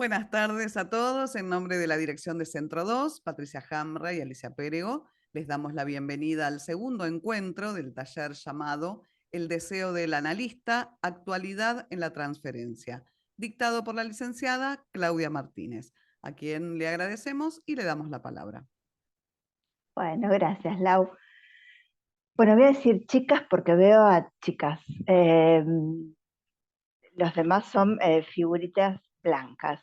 Buenas tardes a todos. En nombre de la dirección de Centro 2, Patricia Jamra y Alicia Pérego, les damos la bienvenida al segundo encuentro del taller llamado El deseo del analista, actualidad en la transferencia, dictado por la licenciada Claudia Martínez, a quien le agradecemos y le damos la palabra. Bueno, gracias, Lau. Bueno, voy a decir chicas porque veo a chicas. Los demás son figuritas blancas.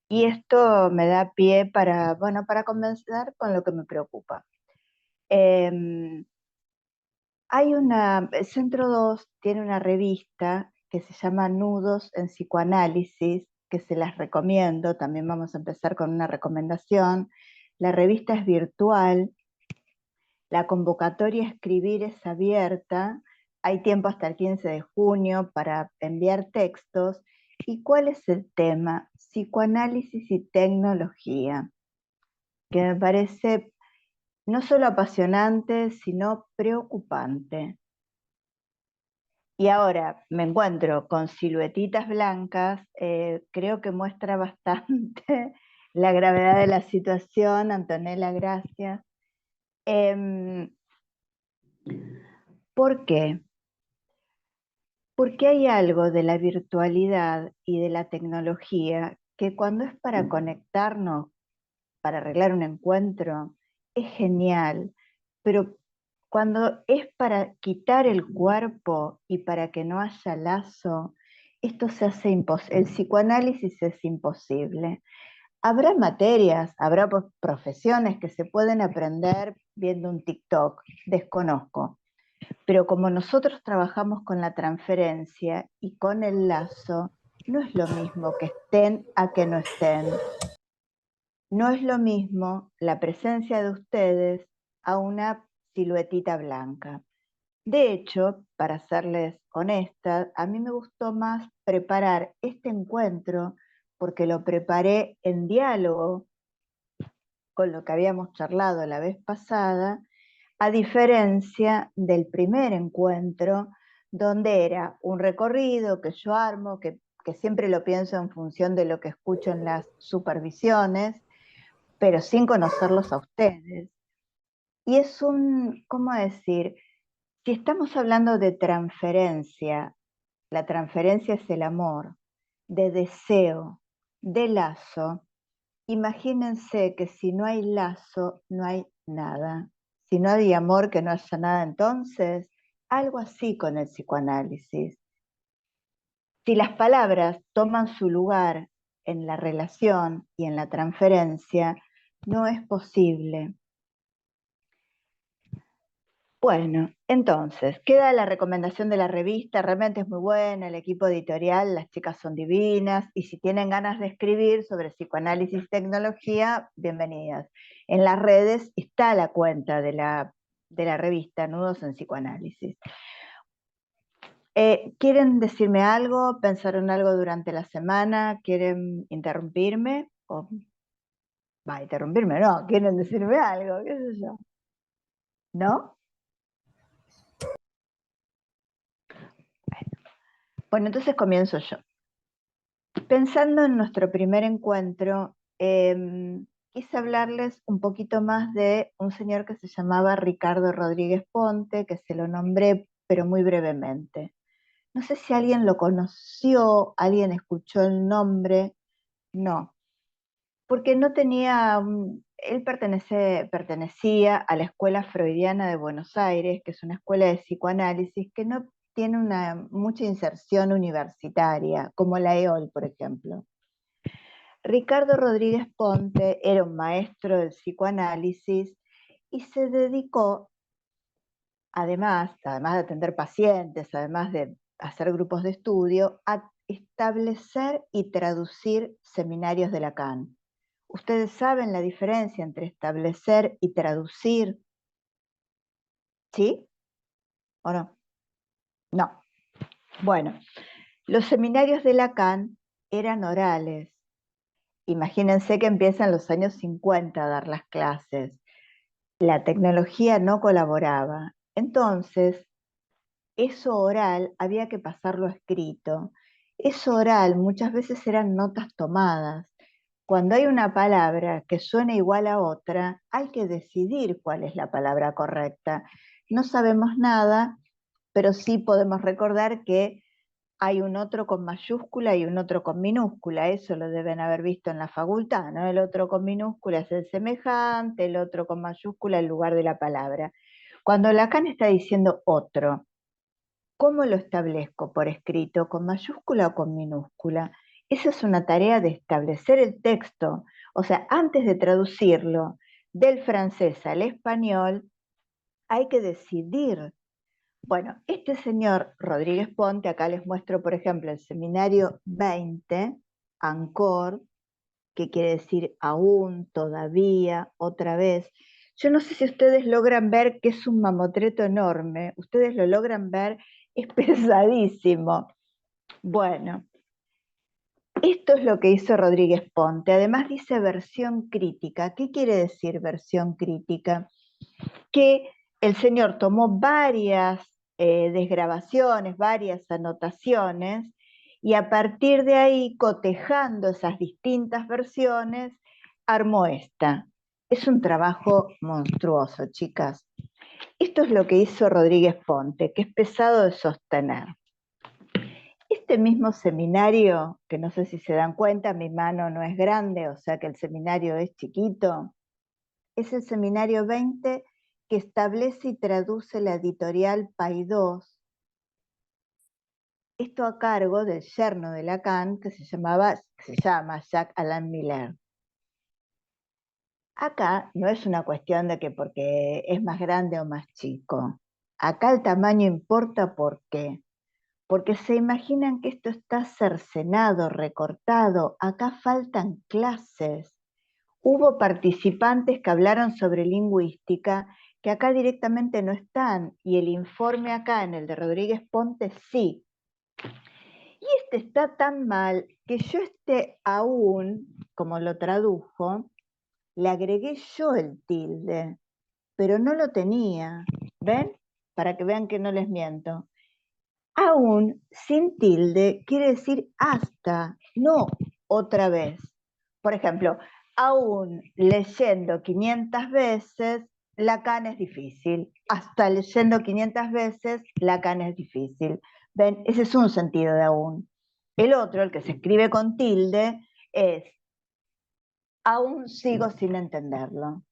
Y esto me da pie para, bueno, para comenzar con lo que me preocupa. Eh, Centro 2 tiene una revista que se llama Nudos en Psicoanálisis, que se las recomiendo. También vamos a empezar con una recomendación. La revista es virtual. La convocatoria a escribir es abierta, hay tiempo hasta el 15 de junio para enviar textos. ¿Y cuál es el tema? Psicoanálisis y tecnología, que me parece no solo apasionante, sino preocupante. Y ahora me encuentro con siluetitas blancas, creo que muestra bastante la gravedad de la situación. Antonella, gracias. ¿Por qué? Porque hay algo de la virtualidad y de la tecnología que cuando es para conectarnos, para arreglar un encuentro, es genial, pero cuando es para quitar el cuerpo y para que no haya lazo, esto se hace imposible. El psicoanálisis es imposible. Habrá materias, habrá profesiones que se pueden aprender viendo un TikTok, desconozco. Pero como nosotros trabajamos con la transferencia y con el lazo, no es lo mismo que estén a que no estén. No es lo mismo la presencia de ustedes a una siluetita blanca. De hecho, para serles honesta, a mí me gustó más preparar este encuentro porque lo preparé en diálogo con lo que habíamos charlado la vez pasada, a diferencia del primer encuentro, donde era un recorrido que yo armo, que siempre lo pienso en función de lo que escucho en las supervisiones, pero sin conocerlos a ustedes. Y es ¿cómo decir? Si estamos hablando de transferencia, la transferencia es el amor, de deseo, de lazo. Imagínense que si no hay lazo, no hay nada. Si no hay amor, que no haya nada entonces. Algo así con el psicoanálisis. Si las palabras toman su lugar en la relación y en la transferencia, no es posible. Bueno, entonces, queda la recomendación de la revista, realmente es muy buena, el equipo editorial, las chicas son divinas, y si tienen ganas de escribir sobre psicoanálisis y tecnología, bienvenidas. En las redes está la cuenta de la revista Nudos en Psicoanálisis. ¿Quieren decirme algo? ¿Pensaron algo durante la semana? ¿Quieren interrumpirme? Interrumpirme no, ¿quieren decirme algo? ¿Qué sé yo? ¿No? Bueno, entonces comienzo yo. Pensando en nuestro primer encuentro, quise hablarles un poquito más de un señor que se llamaba Ricardo Rodríguez Ponte, que se lo nombré, pero muy brevemente. No sé si alguien lo conoció, alguien escuchó el nombre, no, porque no tenía, él pertenecía a la Escuela Freudiana de Buenos Aires, que es una escuela de psicoanálisis que no tiene mucha inserción universitaria, como la EOL, por ejemplo. Ricardo Rodríguez Ponte era un maestro del psicoanálisis y se dedicó, además de atender pacientes, además de hacer grupos de estudio, a establecer y traducir seminarios de Lacan. ¿Ustedes saben la diferencia entre establecer y traducir? ¿Sí o no? No. Bueno, los seminarios de Lacan eran orales. Imagínense que empiezan los años 50 a dar las clases. La tecnología no colaboraba. Entonces, eso oral había que pasarlo a escrito. Eso oral muchas veces eran notas tomadas. Cuando hay una palabra que suena igual a otra, hay que decidir cuál es la palabra correcta. No sabemos nada, pero sí podemos recordar que hay un otro con mayúscula y un otro con minúscula. Eso lo deben haber visto en la facultad, ¿no? El otro con minúscula es el semejante, el otro con mayúscula en lugar de la palabra. Cuando Lacan está diciendo otro, ¿cómo lo establezco por escrito? ¿Con mayúscula o con minúscula? Esa es una tarea de establecer el texto. O sea, antes de traducirlo del francés al español, hay que decidir. Bueno, este señor Rodríguez Ponte, acá les muestro, por ejemplo, el seminario 20, ANCOR, que quiere decir aún, todavía, otra vez. Yo no sé si ustedes logran ver que es un mamotreto enorme. ¿Ustedes lo logran ver? Es pesadísimo. Bueno, esto es lo que hizo Rodríguez Ponte. Además dice versión crítica. ¿Qué quiere decir versión crítica? Que el señor tomó varias desgrabaciones, varias anotaciones, y a partir de ahí, cotejando esas distintas versiones, armó esta. Es un trabajo monstruoso, chicas. Esto es lo que hizo Rodríguez Ponte, que es pesado de sostener. Este mismo seminario, que no sé si se dan cuenta, mi mano no es grande, o sea que el seminario es chiquito, es el seminario 20 que establece y traduce la editorial Paidós, esto a cargo del yerno de Lacan, que se llama Jacques Alain Miller. Acá no es una cuestión de que porque es más grande o más chico. Acá el tamaño importa. ¿Por qué? Porque se imaginan que esto está cercenado, recortado. Acá faltan clases. Hubo participantes que hablaron sobre lingüística que acá directamente no están, y el informe acá en el de Rodríguez Ponte sí. Y este está tan mal que yo aún, como lo tradujo, le agregué yo el tilde, pero no lo tenía. ¿Ven? Para que vean que no les miento. Aún sin tilde quiere decir hasta, no otra vez. Por ejemplo, aún leyendo 500 veces, Lacan es difícil. Hasta leyendo 500 veces, Lacan es difícil. ¿Ven? Ese es un sentido de aún. El otro, el que se escribe con tilde, es aún sigo sin entenderlo.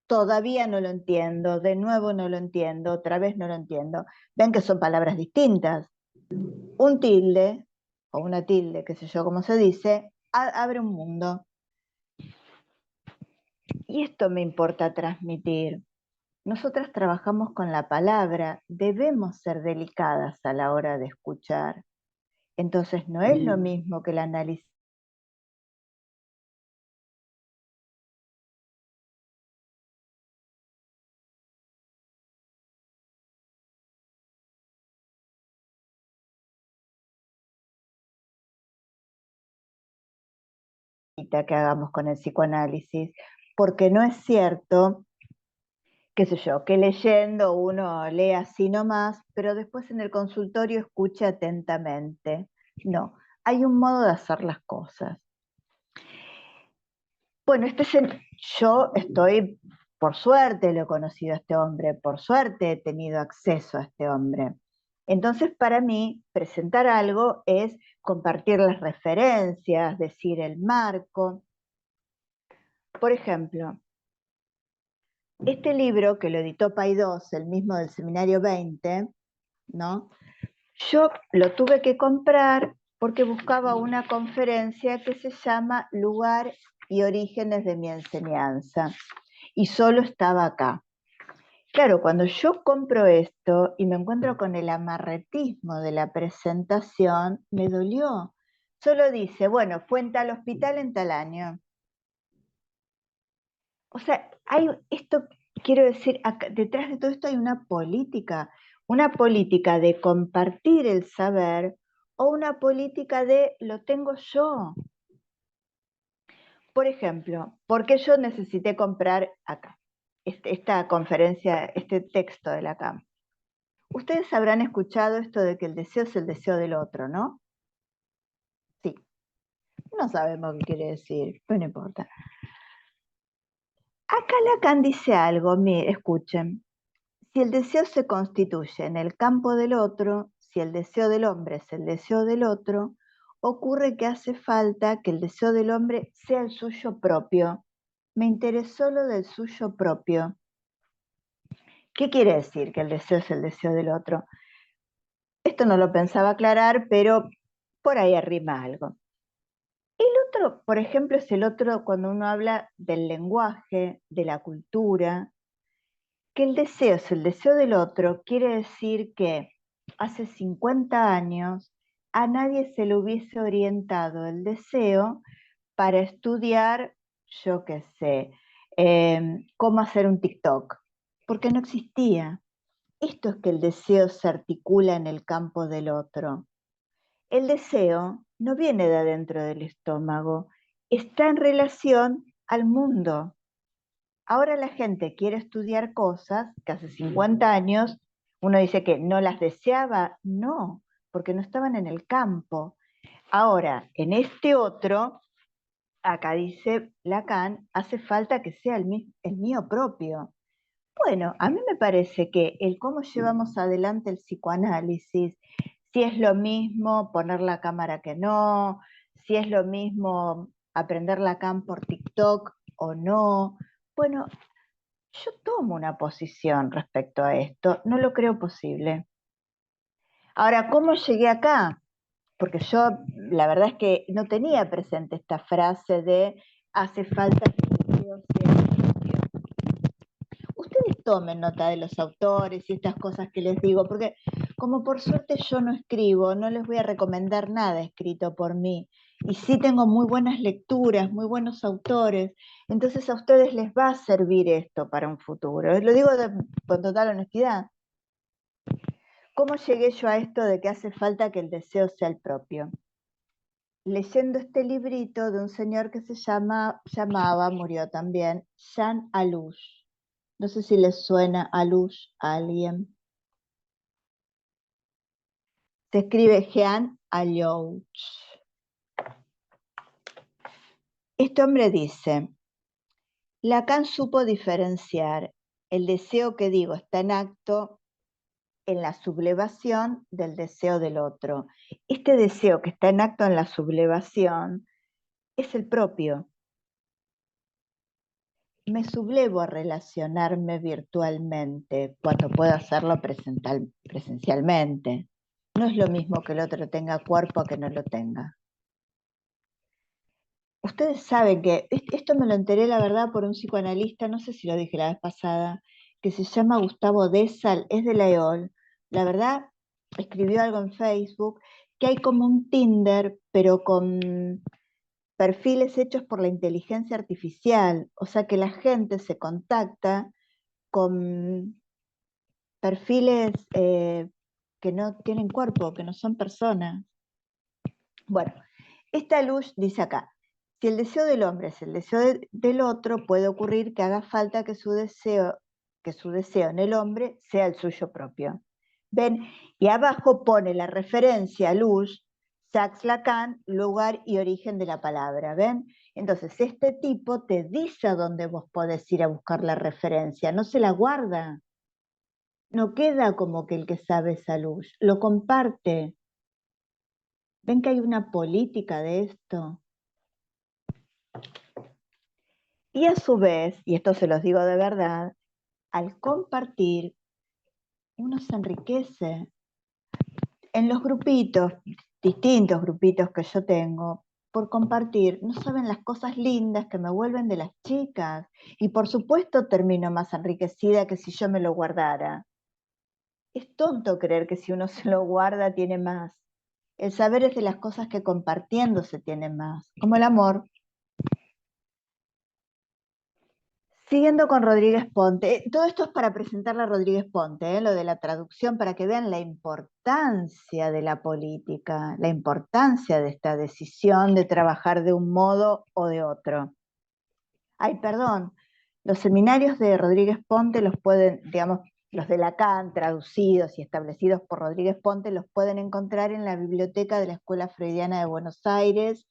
Todavía no lo entiendo, de nuevo no lo entiendo, otra vez no lo entiendo. Ven que son palabras distintas. Un tilde, o una tilde, qué sé yo cómo se dice, abre un mundo. Y esto me importa transmitir. Nosotras trabajamos con la palabra, debemos ser delicadas a la hora de escuchar. Entonces no es lo mismo que el análisis que hagamos con el psicoanálisis, porque no es cierto, qué sé yo, que leyendo uno lee así nomás, pero después en el consultorio escucha atentamente. No, hay un modo de hacer las cosas. Bueno, yo estoy, por suerte lo he conocido a este hombre, por suerte he tenido acceso a este hombre. Entonces, para mí, presentar algo es compartir las referencias, decir el marco. Por ejemplo, este libro que lo editó Paidós, el mismo del Seminario 20, ¿no? Yo lo tuve que comprar porque buscaba una conferencia que se llama Lugar y Orígenes de mi Enseñanza, y solo estaba acá. Claro, cuando yo compro esto y me encuentro con el amarretismo de la presentación, me dolió. Solo dice, bueno, fue en tal hospital en tal año. O sea, quiero decir, detrás de todo esto hay una política de compartir el saber o una política de lo tengo yo. Por ejemplo, ¿por qué yo necesité comprar acá esta conferencia, este texto de Lacan? Ustedes habrán escuchado esto de que el deseo es el deseo del otro, ¿no? Sí. No sabemos qué quiere decir, pero no importa. Acá Lacan dice algo, escuchen. Si el deseo se constituye en el campo del otro, si el deseo del hombre es el deseo del otro, ocurre que hace falta que el deseo del hombre sea el suyo propio. Me interesó lo del suyo propio. ¿Qué quiere decir que el deseo es el deseo del otro? Esto no lo pensaba aclarar, pero por ahí arrima algo. El otro, por ejemplo, es el otro cuando uno habla del lenguaje, de la cultura, que el deseo es el deseo del otro, quiere decir que hace 50 años a nadie se le hubiese orientado el deseo para estudiar, yo qué sé, cómo hacer un TikTok, porque no existía. Esto es que el deseo se articula en el campo del otro. El deseo no viene de adentro del estómago, está en relación al mundo. Ahora la gente quiere estudiar cosas que hace 50 años uno dice que no las deseaba, no, porque no estaban en el campo. Ahora, en este otro, acá dice Lacan, hace falta que sea el mío propio. Bueno, a mí me parece que el cómo llevamos adelante el psicoanálisis, si es lo mismo poner la cámara que no, si es lo mismo aprender Lacan por TikTok o no, bueno, yo tomo una posición respecto a esto, no lo creo posible. Ahora, ¿cómo llegué acá? Porque yo, la verdad es que no tenía presente esta frase de hace falta que el deseo sea propio. Ustedes tomen nota de los autores y estas cosas que les digo, porque como por suerte yo no escribo, no les voy a recomendar nada escrito por mí. Y sí tengo muy buenas lecturas, muy buenos autores, entonces a ustedes les va a servir esto para un futuro. Lo digo con total honestidad. ¿Cómo llegué yo a esto de que hace falta que el deseo sea el propio? Leyendo este librito de un señor que se llamaba, murió también, Jean Alouche. No sé si les suena Alouche a alguien. Se escribe Jean Alouche. Este hombre dice, Lacan supo diferenciar el deseo que digo está en acto en la sublevación del deseo del otro. Este deseo que está en acto en la sublevación es el propio. Me sublevo a relacionarme virtualmente cuando puedo hacerlo presencialmente. No es lo mismo que el otro tenga cuerpo a que no lo tenga. Ustedes saben que esto me lo enteré, la verdad, por un psicoanalista, no sé si lo dije la vez pasada, que se llama Gustavo Dessal, es de la EOL. La verdad, escribió algo en Facebook, que hay como un Tinder, pero con perfiles hechos por la inteligencia artificial, o sea que la gente se contacta con perfiles que no tienen cuerpo, que no son personas. Bueno, esta luz dice acá, si el deseo del hombre es el deseo del otro, puede ocurrir que haga falta que su deseo en el hombre sea el suyo propio. ¿Ven? Y abajo pone la referencia a luz, Jacques Lacan, lugar y origen de la palabra. ¿Ven? Entonces, este tipo te dice a dónde vos podés ir a buscar la referencia, no se la guarda. No queda como que el que sabe esa luz, lo comparte. ¿Ven que hay una política de esto? Y a su vez, y esto se los digo de verdad, al compartir, uno se enriquece. En los grupitos, distintos grupitos que yo tengo, por compartir, no saben las cosas lindas que me vuelven de las chicas. Y por supuesto termino más enriquecida que si yo me lo guardara. Es tonto creer que si uno se lo guarda tiene más. El saber es de las cosas que compartiendo se tiene más, como el amor. Siguiendo con Rodríguez Ponte, todo esto es para presentarle a Rodríguez Ponte, lo de la traducción, para que vean la importancia de la política, la importancia de esta decisión de trabajar de un modo o de otro. Ay, perdón, los seminarios de Rodríguez Ponte los pueden, digamos, los de Lacan, traducidos y establecidos por Rodríguez Ponte, los pueden encontrar en la biblioteca de la Escuela Freudiana de Buenos Aires,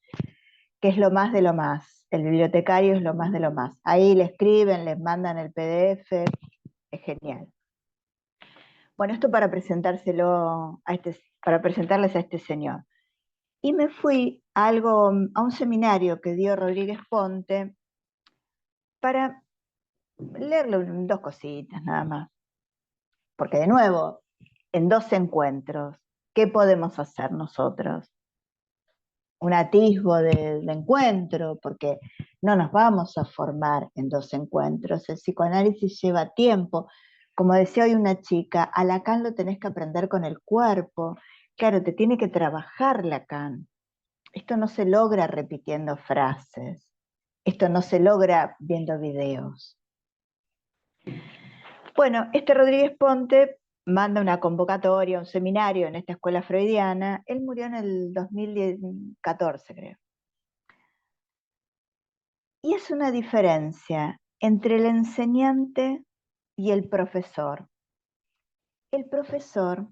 que es lo más de lo más. El bibliotecario es lo más de lo más. Ahí le escriben, les mandan el PDF, es genial. Bueno, esto para presentárselo para presentarles a este señor. Y me fui a un seminario que dio Rodríguez Ponte para leerle dos cositas nada más. Porque de nuevo, en 2 encuentros, ¿qué podemos hacer nosotros? Un atisbo de encuentro, porque no nos vamos a formar en 2 encuentros. El psicoanálisis lleva tiempo. Como decía hoy una chica, a Lacan lo tenés que aprender con el cuerpo. Claro, te tiene que trabajar Lacan. Esto no se logra repitiendo frases. Esto no se logra viendo videos. Bueno, este Rodríguez Ponte manda una convocatoria, un seminario en esta escuela freudiana. Él murió en el 2014, creo. Y es una diferencia entre el enseñante y el profesor. El profesor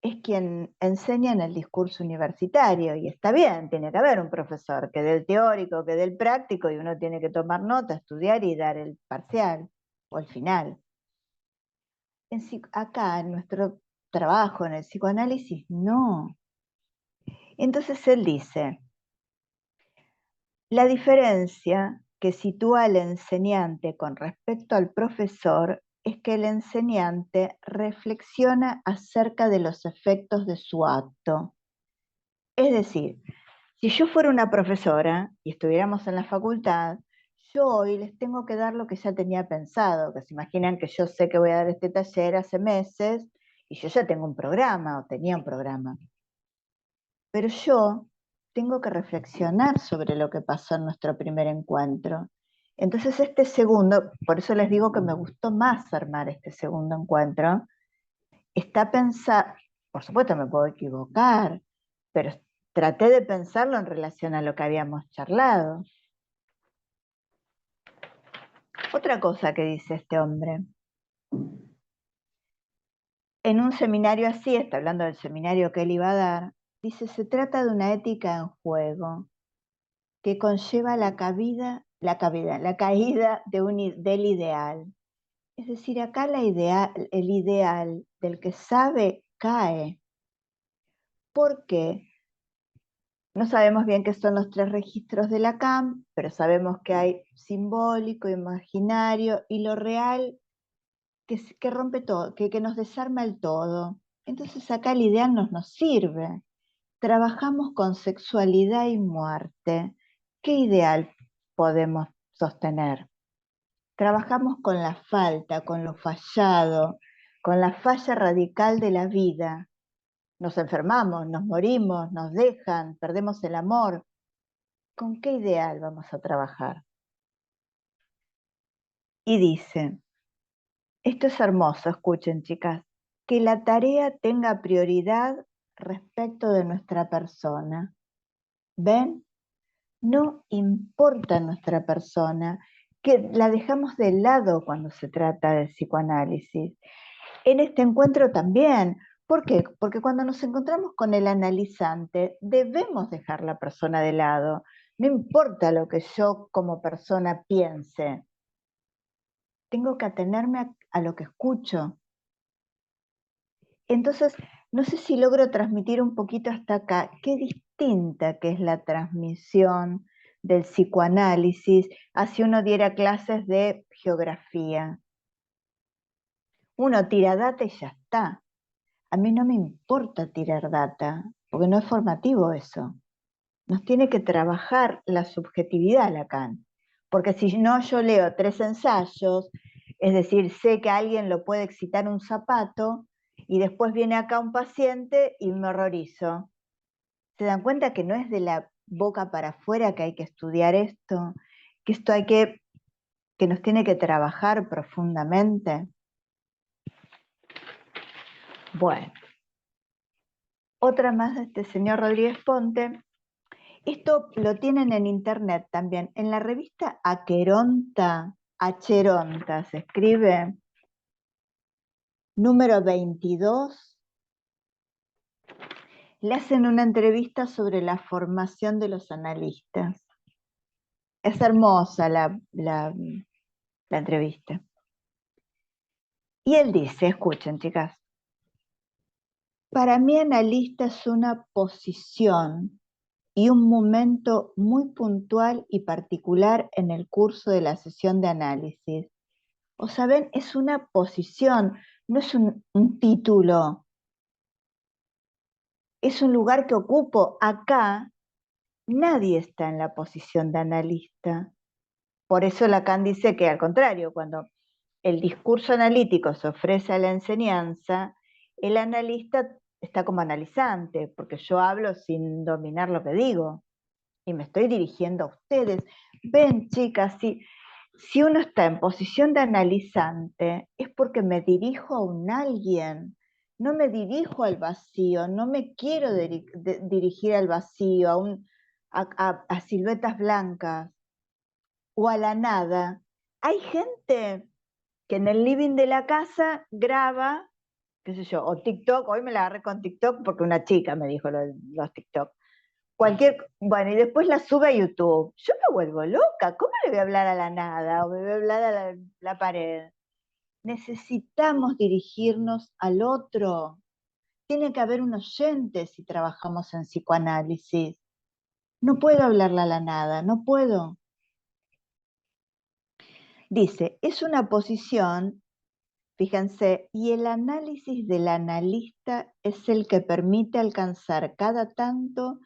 es quien enseña en el discurso universitario, y está bien, tiene que haber un profesor que dé el teórico, que dé el práctico, y uno tiene que tomar nota, estudiar y dar el parcial o el final. Acá, en nuestro trabajo, en el psicoanálisis, no. Entonces él dice, la diferencia que sitúa al enseñante con respecto al profesor es que el enseñante reflexiona acerca de los efectos de su acto. Es decir, si yo fuera una profesora y estuviéramos en la facultad, yo hoy les tengo que dar lo que ya tenía pensado, que se imaginan que yo sé que voy a dar este taller hace meses y yo ya tengo un programa o tenía un programa. Pero yo tengo que reflexionar sobre lo que pasó en nuestro primer encuentro. Entonces este segundo, por eso les digo que me gustó más armar este segundo encuentro, está pensado, por supuesto me puedo equivocar, pero traté de pensarlo en relación a lo que habíamos charlado. Otra cosa que dice este hombre, en un seminario así, está hablando del seminario que él iba a dar, dice, se trata de una ética en juego que conlleva la caída del ideal. Es decir, acá el ideal del que sabe cae. ¿Por qué? No sabemos bien qué son los 3 registros de Lacan, pero sabemos que hay simbólico, imaginario y lo real que rompe todo, que nos desarma el todo. Entonces acá el ideal nos sirve. Trabajamos con sexualidad y muerte. ¿Qué ideal podemos sostener? Trabajamos con la falta, con lo fallado, con la falla radical de la vida. Nos enfermamos, nos morimos, nos dejan, perdemos el amor. ¿Con qué ideal vamos a trabajar? Y dice, esto es hermoso, escuchen chicas, que la tarea tenga prioridad respecto de nuestra persona. ¿Ven? No importa nuestra persona, que la dejamos de lado cuando se trata de psicoanálisis. En este encuentro también. ¿Por qué? Porque cuando nos encontramos con el analizante, debemos dejar la persona de lado. No importa lo que yo como persona piense. Tengo que atenerme a lo que escucho. Entonces, no sé si logro transmitir un poquito hasta acá qué distinta que es la transmisión del psicoanálisis a si uno diera clases de geografía. Uno tira data y ya está. A mí no me importa tirar data, porque no es formativo eso. Nos tiene que trabajar la subjetividad Lacan. Porque si no, yo leo 3 ensayos, es decir, sé que a alguien lo puede excitar un zapato, y después viene acá un paciente y me horrorizo. ¿Se dan cuenta que no es de la boca para afuera que hay que estudiar esto? Que esto que nos tiene que trabajar profundamente. Bueno, otra más de este señor Rodríguez Ponte. Esto lo tienen en internet también. En la revista Acheronta se escribe, número 22. le hacen una entrevista sobre la formación de los analistas. Es hermosa la entrevista. Y él dice, escuchen chicas, para mí analista es una posición y un momento muy puntual y particular en el curso de la sesión de análisis. O saben, es una posición, no es un título, es un lugar que ocupo. Acá nadie está en la posición de analista. Por eso Lacan dice que al contrario, cuando el discurso analítico se ofrece a la enseñanza, el analista está como analizante, porque yo hablo sin dominar lo que digo y me estoy dirigiendo a ustedes. Ven, chicas, si uno está en posición de analizante, es porque me dirijo a un alguien, no me dirijo al vacío, no me quiero dirigir al vacío, a siluetas blancas o a la nada. Hay gente que en el living de la casa graba, qué sé yo, o TikTok, hoy me la agarré con TikTok porque una chica me dijo los TikTok. Bueno, y después la sube a YouTube. Yo me vuelvo loca, ¿cómo le voy a hablar a la nada? O me voy a hablar a la pared. Necesitamos dirigirnos al otro. Tiene que haber un oyente si trabajamos en psicoanálisis. No puedo hablarle a la nada, no puedo. Dice, es una posición, fíjense, y el análisis del analista es el que permite alcanzar cada tanto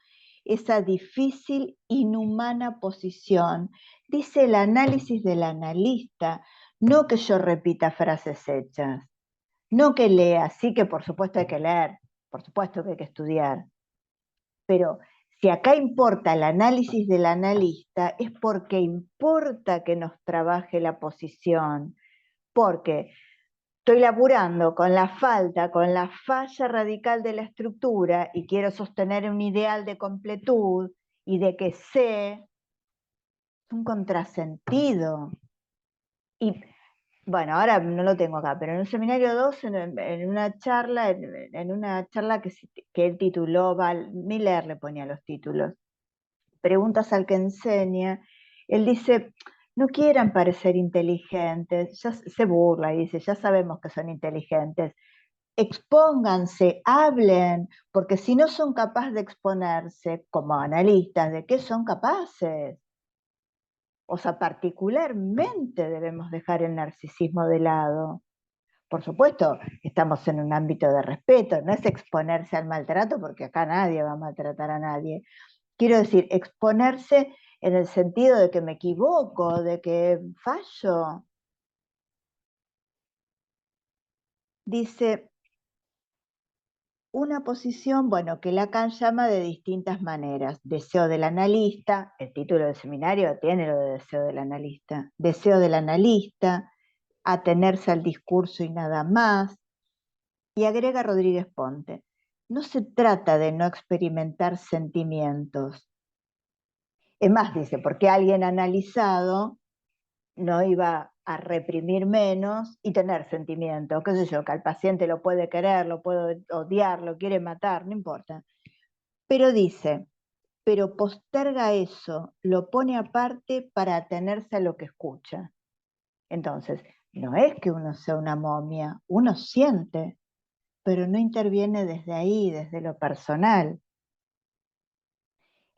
esa difícil, inhumana posición. Dice el análisis del analista, no que yo repita frases hechas, no que lea, sí que por supuesto hay que leer, por supuesto que hay que estudiar, pero si acá importa el análisis del analista es porque importa que nos trabaje la posición, porque estoy laburando con la falta, con la falla radical de la estructura y quiero sostener un ideal de completud y de que sé, es un contrasentido. Y bueno, ahora no lo tengo acá, pero en un seminario 2, en una charla, en una charla que él tituló, Miller le ponía los títulos, preguntas al que enseña, él dice, no quieran parecer inteligentes, ya se burla y dice, ya sabemos que son inteligentes, expónganse, hablen, porque si no son capaces de exponerse como analistas, ¿de qué son capaces? O sea, particularmente debemos dejar el narcisismo de lado. Por supuesto, estamos en un ámbito de respeto, no es exponerse al maltrato, porque acá nadie va a maltratar a nadie. Quiero decir, exponerse en el sentido de que me equivoco, de que fallo. Dice, una posición, bueno, que Lacan llama de distintas maneras. Deseo del analista, el título del seminario tiene lo de deseo del analista. Deseo del analista, atenerse al discurso y nada más. Y agrega Rodríguez Ponte, no se trata de no experimentar sentimientos. Es más, dice, porque alguien analizado no iba a reprimir menos y tener sentimientos, qué sé yo, que al paciente lo puede querer, lo puede odiar, lo quiere matar, no importa. Pero dice, pero posterga eso, lo pone aparte para atenerse a lo que escucha. Entonces, no es que uno sea una momia, uno siente, pero no interviene desde ahí, desde lo personal.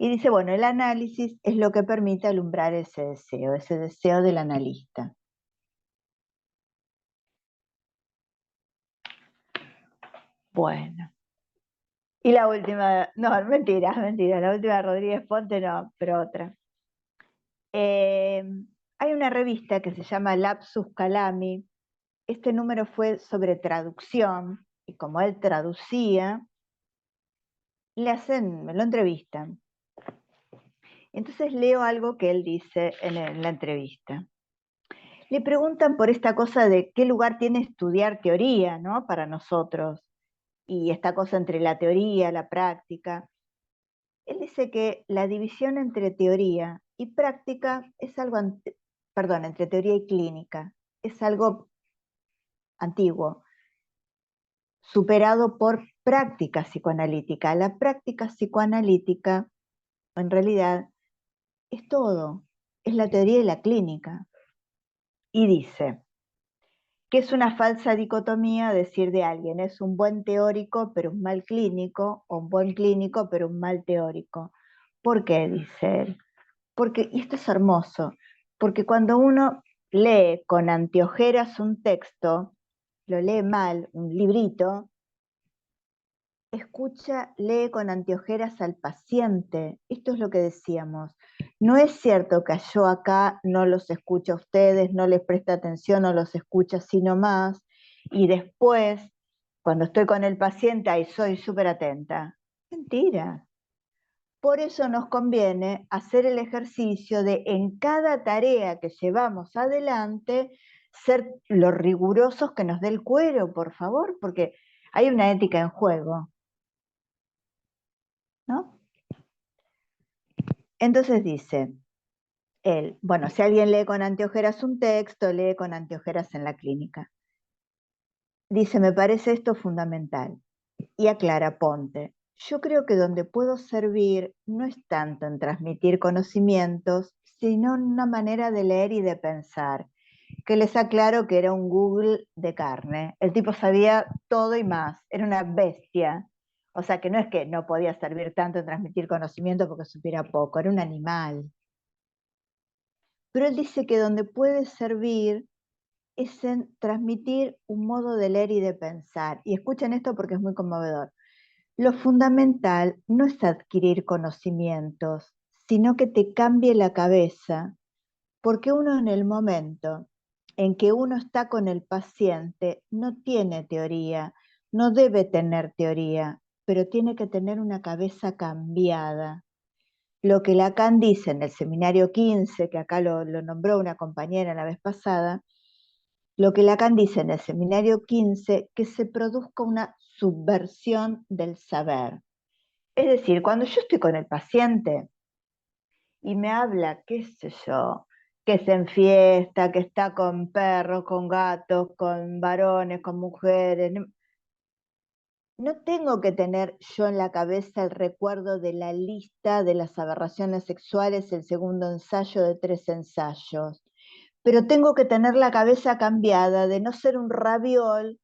Y dice, bueno, el análisis es lo que permite alumbrar ese deseo del analista. Bueno. Y la última, no, mentira, la última de Rodríguez Ponte no, pero otra. Hay una revista que se llama Lapsus Calami. Este número fue sobre traducción, y como él traducía, me lo entrevistan. Entonces leo algo que él dice en la entrevista. Le preguntan por esta cosa de qué lugar tiene estudiar teoría, ¿no? Para nosotros, y esta cosa entre la teoría, la práctica. Él dice que la división entre teoría y práctica es algo, perdón, entre teoría y clínica, es algo antiguo, superado por práctica psicoanalítica. La práctica psicoanalítica, en realidad, es todo, es la teoría y la clínica. Y dice que es una falsa dicotomía decir de alguien, es un buen teórico pero un mal clínico, o un buen clínico pero un mal teórico. ¿Por qué? Dice él. Porque, y esto es hermoso, porque cuando uno lee con anteojeras un texto, lo lee mal, un librito, escucha, lee con anteojeras al paciente. Esto es lo que decíamos. No es cierto que yo acá no los escucho a ustedes, no les presta atención, no los escucha sino más, y después, cuando estoy con el paciente, ahí soy súper atenta. Mentira. Por eso nos conviene hacer el ejercicio de en cada tarea que llevamos adelante, ser lo rigurosos que nos dé el cuero, por favor, porque hay una ética en juego, ¿no? Entonces dice él, bueno, si alguien lee con anteojeras un texto, lee con anteojeras en la clínica. Dice, me parece esto fundamental. Y aclara, Ponte, yo creo que donde puedo servir no es tanto en transmitir conocimientos, sino en una manera de leer y de pensar, que les aclaro que era un Google de carne. El tipo sabía todo y más, era una bestia. O sea que no es que no podía servir tanto en transmitir conocimiento porque supiera poco, era un animal. Pero él dice que donde puede servir es en transmitir un modo de leer y de pensar. Y escuchen esto porque es muy conmovedor. Lo fundamental no es adquirir conocimientos, sino que te cambie la cabeza, porque uno en el momento en que uno está con el paciente no tiene teoría, no debe tener teoría, pero tiene que tener una cabeza cambiada. Lo que Lacan dice en el seminario 15, que acá lo nombró una compañera la vez pasada, lo que Lacan dice en el seminario 15, que se produzca una subversión del saber. Es decir, cuando yo estoy con el paciente y me habla, qué sé yo, que se enfiesta, que está con perros, con gatos, con varones, con mujeres, no tengo que tener yo en la cabeza el recuerdo de la lista de las aberraciones sexuales, el segundo ensayo de 3 ensayos, pero tengo que tener la cabeza cambiada de no ser un raviol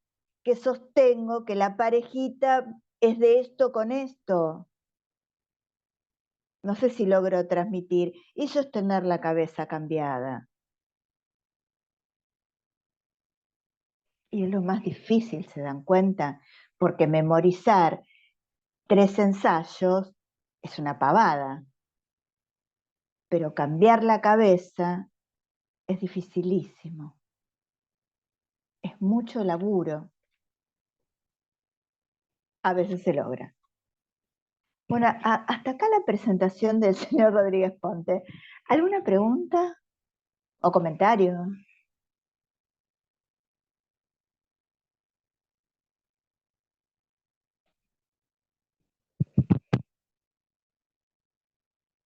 que sostengo que la parejita es de esto con esto. No sé si logro transmitir. Eso es tener la cabeza cambiada. Y es lo más difícil, ¿se dan cuenta? Porque memorizar 3 ensayos es una pavada. Pero cambiar la cabeza es dificilísimo. Es mucho laburo. A veces se logra. Bueno, hasta acá la presentación del señor Rodríguez Ponte. ¿Alguna pregunta o comentario?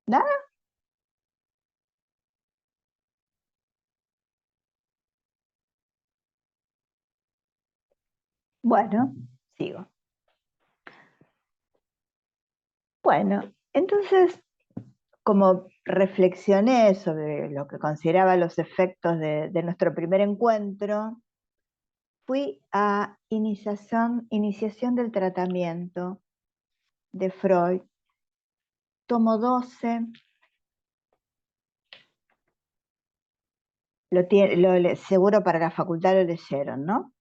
¿Nada? Bueno, sigo. Bueno, entonces, como reflexioné sobre lo que consideraba los efectos de nuestro primer encuentro, fui a iniciación del tratamiento de Freud, tomo 12, seguro para la facultad lo leyeron, ¿no?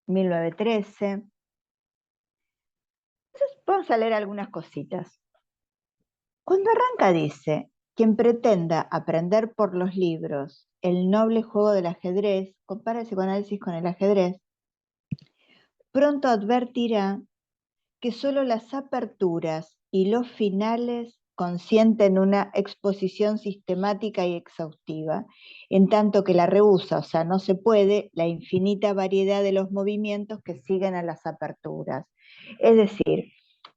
1913. Entonces, vamos a leer algunas cositas. Cuando arranca dice, quien pretenda aprender por los libros el noble juego del ajedrez, compara el psicoanálisis con el ajedrez, pronto advertirá que solo las aperturas y los finales consienten una exposición sistemática y exhaustiva, en tanto que la rehúsa, o sea, no se puede, la infinita variedad de los movimientos que siguen a las aperturas. Es decir,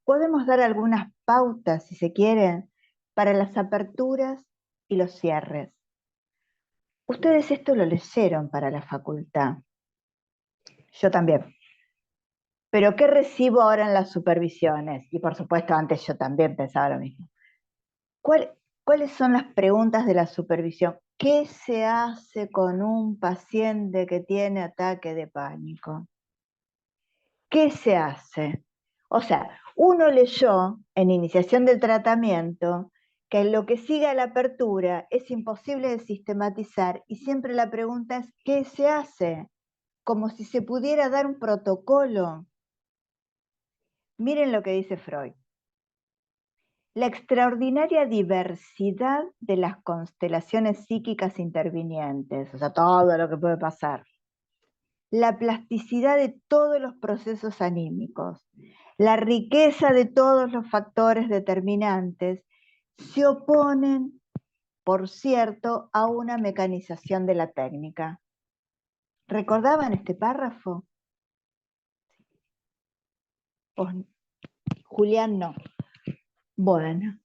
podemos dar algunas pautas, si se quieren, para las aperturas y los cierres. Ustedes esto lo leyeron para la facultad. Yo también. Pero ¿qué recibo ahora en las supervisiones? Y por supuesto, antes yo también pensaba lo mismo. ¿Cuáles son las preguntas de la supervisión? ¿Qué se hace con un paciente que tiene ataque de pánico? ¿Qué se hace? O sea, uno leyó en iniciación del tratamiento que lo que sigue a la apertura es imposible de sistematizar y siempre la pregunta es ¿qué se hace? Como si se pudiera dar un protocolo. Miren lo que dice Freud. La extraordinaria diversidad de las constelaciones psíquicas intervinientes, o sea, todo lo que puede pasar, la plasticidad de todos los procesos anímicos, la riqueza de todos los factores determinantes, se oponen, por cierto, a una mecanización de la técnica. ¿Recordaban este párrafo? Julián no. Bueno,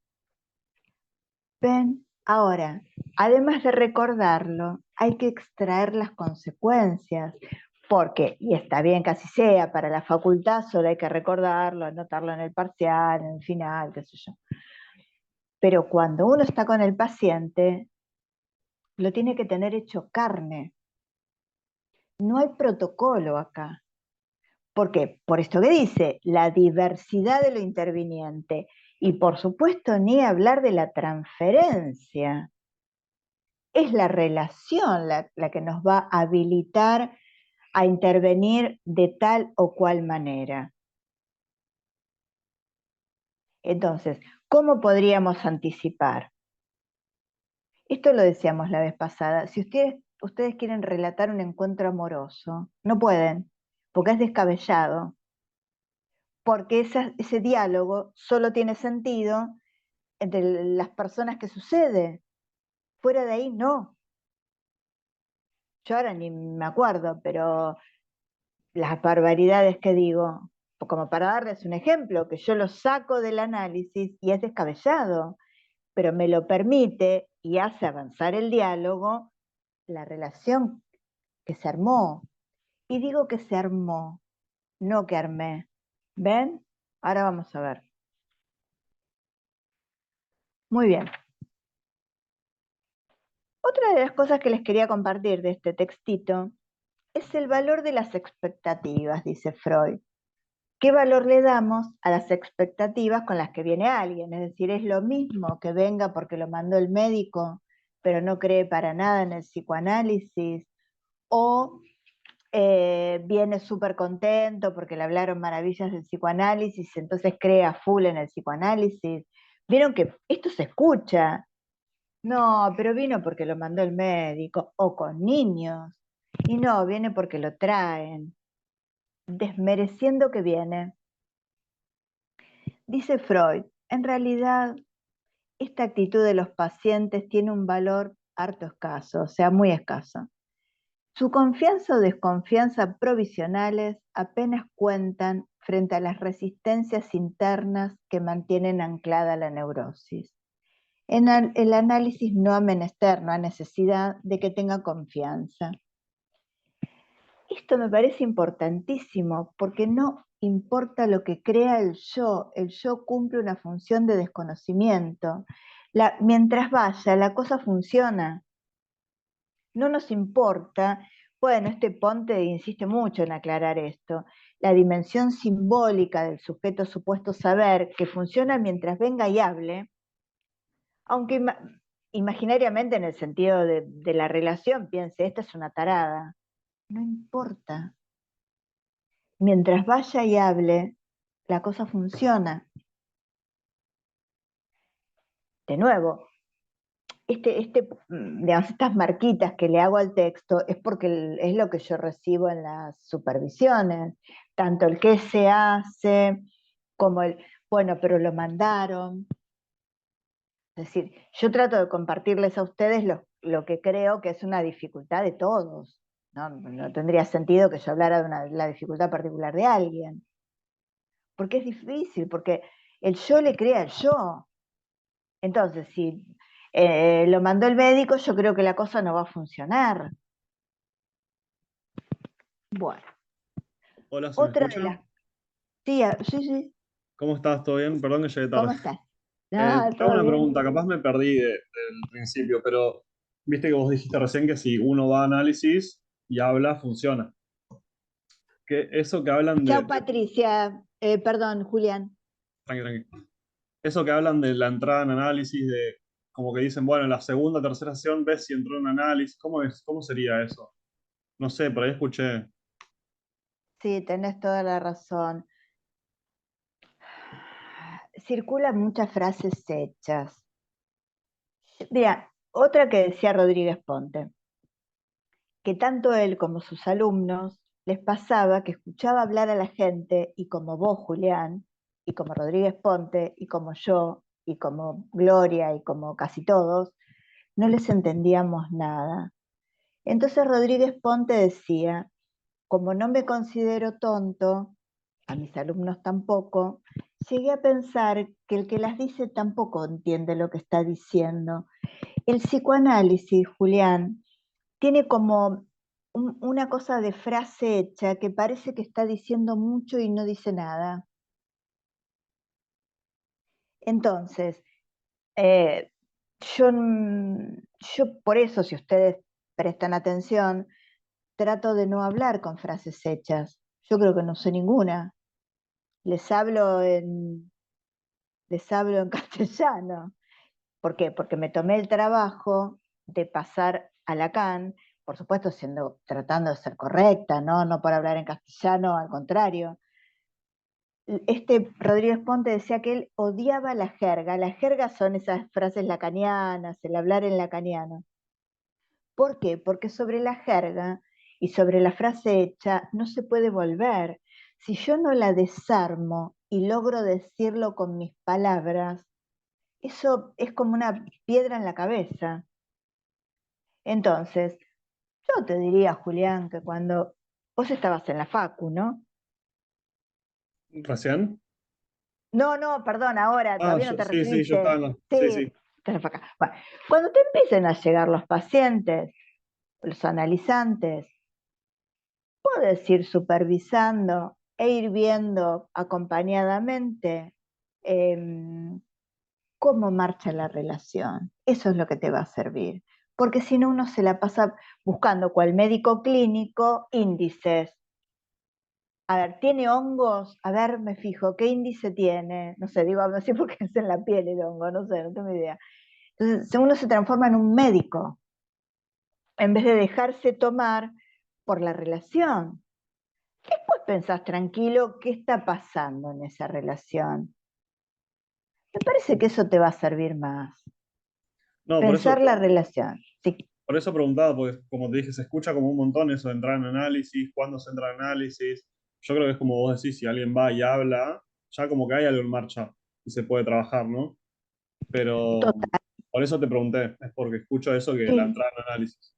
ven, ahora, además de recordarlo, hay que extraer las consecuencias, porque, y está bien que así sea, para la facultad solo hay que recordarlo, anotarlo en el parcial, en el final, qué sé yo. Pero cuando uno está con el paciente, lo tiene que tener hecho carne. No hay protocolo acá. ¿Por qué? Por esto que dice, la diversidad de lo interviniente. Y por supuesto, ni hablar de la transferencia. Es la relación la que nos va a habilitar a intervenir de tal o cual manera. Entonces, ¿cómo podríamos anticipar? Esto lo decíamos la vez pasada. Si ustedes quieren relatar un encuentro amoroso, no pueden, porque es descabellado, porque ese diálogo solo tiene sentido entre las personas que sucede. Fuera de ahí, no. Yo ahora ni me acuerdo, pero las barbaridades que digo, como para darles un ejemplo, que yo lo saco del análisis y es descabellado, pero me lo permite y hace avanzar el diálogo, la relación que se armó. Y digo que se armó, no que armé. ¿Ven? Ahora vamos a ver. Muy bien. Otra de las cosas que les quería compartir de este textito es el valor de las expectativas, dice Freud. ¿Qué valor le damos a las expectativas con las que viene alguien? Es decir, es lo mismo que venga porque lo mandó el médico, pero no cree para nada en el psicoanálisis, o viene súper contento porque le hablaron maravillas del psicoanálisis, entonces cree a full en el psicoanálisis. Vieron que esto se escucha. No, pero vino porque lo mandó el médico, o con niños. Y no, viene porque lo traen, desmereciendo que viene. Dice Freud, en realidad esta actitud de los pacientes tiene un valor harto escaso, o sea, muy escaso. Su confianza o desconfianza provisionales apenas cuentan frente a las resistencias internas que mantienen anclada la neurosis. En el análisis no ha menester, no ha necesidad de que tenga confianza. Esto me parece importantísimo porque no importa lo que crea el yo cumple una función de desconocimiento. Mientras vaya, la cosa funciona. No nos importa, bueno, este Ponte insiste mucho en aclarar esto, la dimensión simbólica del sujeto supuesto saber que funciona mientras venga y hable, aunque imaginariamente en el sentido de la relación piense, esta es una tarada, no importa. Mientras vaya y hable, la cosa funciona. De nuevo, digamos, estas marquitas que le hago al texto es porque es lo que yo recibo en las supervisiones, tanto el qué se hace como bueno, pero lo mandaron. Es decir, yo trato de compartirles a ustedes lo que creo que es una dificultad de todos. No tendría sentido que yo hablara de la dificultad particular de alguien, porque es difícil, porque el yo le crea al yo. Entonces, si lo mandó el médico, yo creo que la cosa no va a funcionar. Bueno, Hola, ¿se me otra de las... escucha? Sí, sí, sí. ¿Cómo estás? ¿Todo bien? Perdón que llegué tarde. ¿Cómo estás? No, Te hago todo una bien. pregunta, capaz me perdí del principio, pero viste que vos dijiste recién que si uno va a análisis y habla, funciona. Que eso que hablan Chao, Patricia. Perdón, Julián. tranqui, tranqui. Eso que hablan de la entrada en análisis, de como que dicen, bueno, en la segunda, tercera sesión ves si entró en análisis. ¿Cómo es? ¿Cómo sería eso? No sé, por ahí escuché. Sí, tenés toda la razón. Circulan muchas frases hechas. Mira, otra que decía Rodríguez Ponte, que tanto él como sus alumnos les pasaba que escuchaba hablar a la gente y como vos, Julián, y como Rodríguez Ponte, y como yo, y como Gloria, y como casi todos, no les entendíamos nada. Entonces Rodríguez Ponte decía, como no me considero tonto, a mis alumnos tampoco, llegué a pensar que el que las dice tampoco entiende lo que está diciendo. El psicoanálisis, Julián, tiene como una cosa de frase hecha que parece que está diciendo mucho y no dice nada. Entonces, eh, yo, yo por eso, si ustedes prestan atención, trato de no hablar con frases hechas. Yo creo que no sé ninguna. Les hablo en, les hablo en castellano. ¿Por qué? Porque me tomé el trabajo de pasar a Lacan, por supuesto tratando de ser correcta, ¿no? No por hablar en castellano, al contrario. Este Rodríguez Ponte decía que él odiaba la jerga. Las jergas son esas frases lacanianas, el hablar en lacaniano. ¿Por qué? Porque sobre la jerga y sobre la frase hecha no se puede volver. Si yo no la desarmo y logro decirlo con mis palabras, eso es como una piedra en la cabeza. Entonces, yo te diría, Julián, que cuando vos estabas en la facu, ¿no? ¿Recién? No, no, perdón, ahora, Ah, todavía no te sí, sí, yo estaba recibiste. en la... Sí, Sí, sí. estás en la facu. Bueno, cuando te empiecen a llegar los pacientes, los analizantes, puedes ir supervisando e ir viendo acompañadamente cómo marcha la relación. Eso es lo que te va a servir. Porque si no, uno se la pasa buscando cual médico clínico índices. A ver, ¿tiene hongos? A ver, me fijo, ¿qué índice tiene? No sé, digo, no sé por qué es en la piel el hongo, no sé, no tengo idea. Entonces, uno se transforma en un médico en vez de dejarse tomar por la relación. Después pensás tranquilo qué está pasando en esa relación. Me parece que eso te va a servir más. No, Pensar la relación. Sí, por eso preguntaba, porque como te dije, se escucha como un montón eso de entrar en análisis, cuándo se entra en análisis. Yo creo que es como vos decís, si alguien va y habla, ya como que hay algo en marcha y se puede trabajar, ¿no? Pero total. por eso te pregunté, es porque escucho eso que la Sí, entrada en análisis.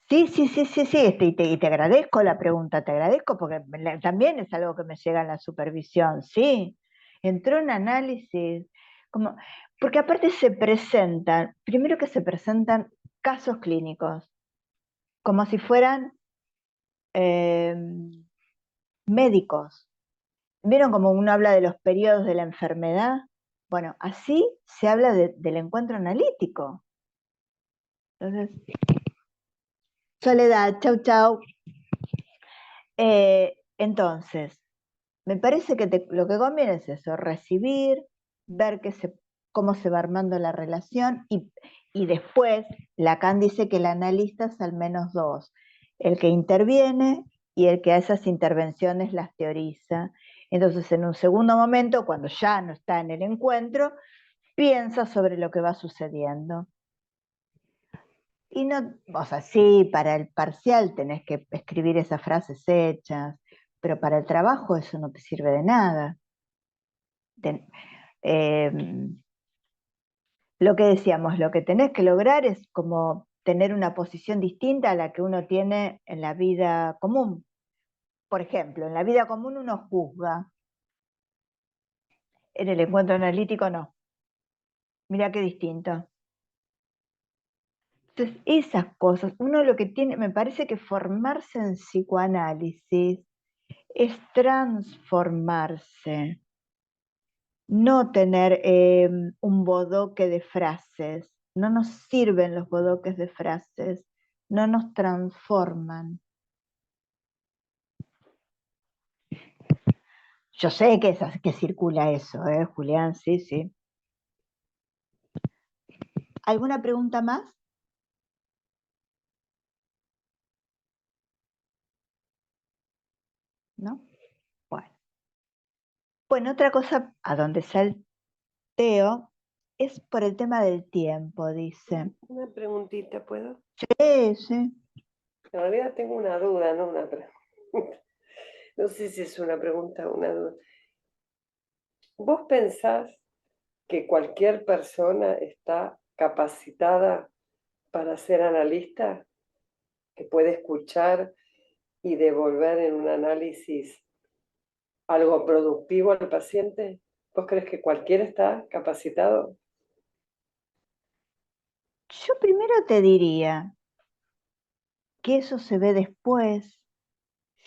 sí, sí, sí, sí, sí, y te agradezco la pregunta, te agradezco porque también es algo que me llega en la supervisión, sí. Entró en análisis, como, porque aparte se presentan, primero que se presentan casos clínicos, como si fueran eh, médicos. ¿Vieron como uno habla de los periodos de la enfermedad? Bueno, así se habla del encuentro analítico. Entonces, Soledad, chau, chau. Entonces, me parece que lo que conviene es eso, recibir, ver cómo se va armando la relación y después Lacan dice que el analista es al menos dos, el que interviene y el que a esas intervenciones las teoriza. Entonces, en un segundo momento, cuando ya no está en el encuentro, piensa sobre lo que va sucediendo. Y no, o sea, sí, para el parcial tenés que escribir esas frases hechas, pero para el trabajo eso no te sirve de nada. Eh, lo que decíamos, lo que tenés que lograr es como tener una posición distinta a la que uno tiene en la vida común. Por ejemplo, en la vida común uno juzga, en el encuentro analítico no. Mira qué distinto. Entonces, esas cosas, uno lo que tiene, me parece que formarse en psicoanálisis es transformarse, no tener un bodoque de frases. No nos sirven los bodoques de frases, no nos transforman. Yo sé que circula eso, Julián, sí, sí. ¿Alguna pregunta más? ¿No? Bueno, otra cosa a donde salteo es por el tema del tiempo, dice. Una preguntita, ¿puedo? Sí, sí. En realidad tengo una duda, no una pregunta. No sé si es una pregunta o una duda. ¿Vos pensás que cualquier persona está capacitada para ser analista? ¿Que puede escuchar y devolver en un análisis algo productivo al paciente? ¿Vos crees que cualquiera está capacitado? Yo primero te diría que eso se ve después.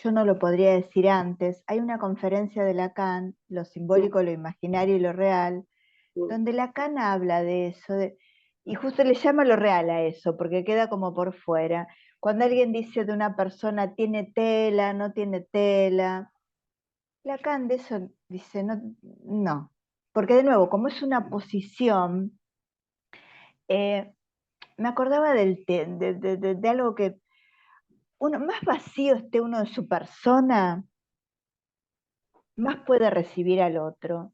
Yo no lo podría decir antes. Hay una conferencia de Lacan, lo simbólico, lo imaginario y lo real, donde Lacan habla de eso, y justo le llama lo real a eso, porque queda como por fuera. Cuando alguien dice de una persona tiene tela, no tiene tela, Lacan de eso dice no, no. Porque de nuevo, como es una posición, me acordaba de algo que más vacío esté uno de su persona, más puede recibir al otro.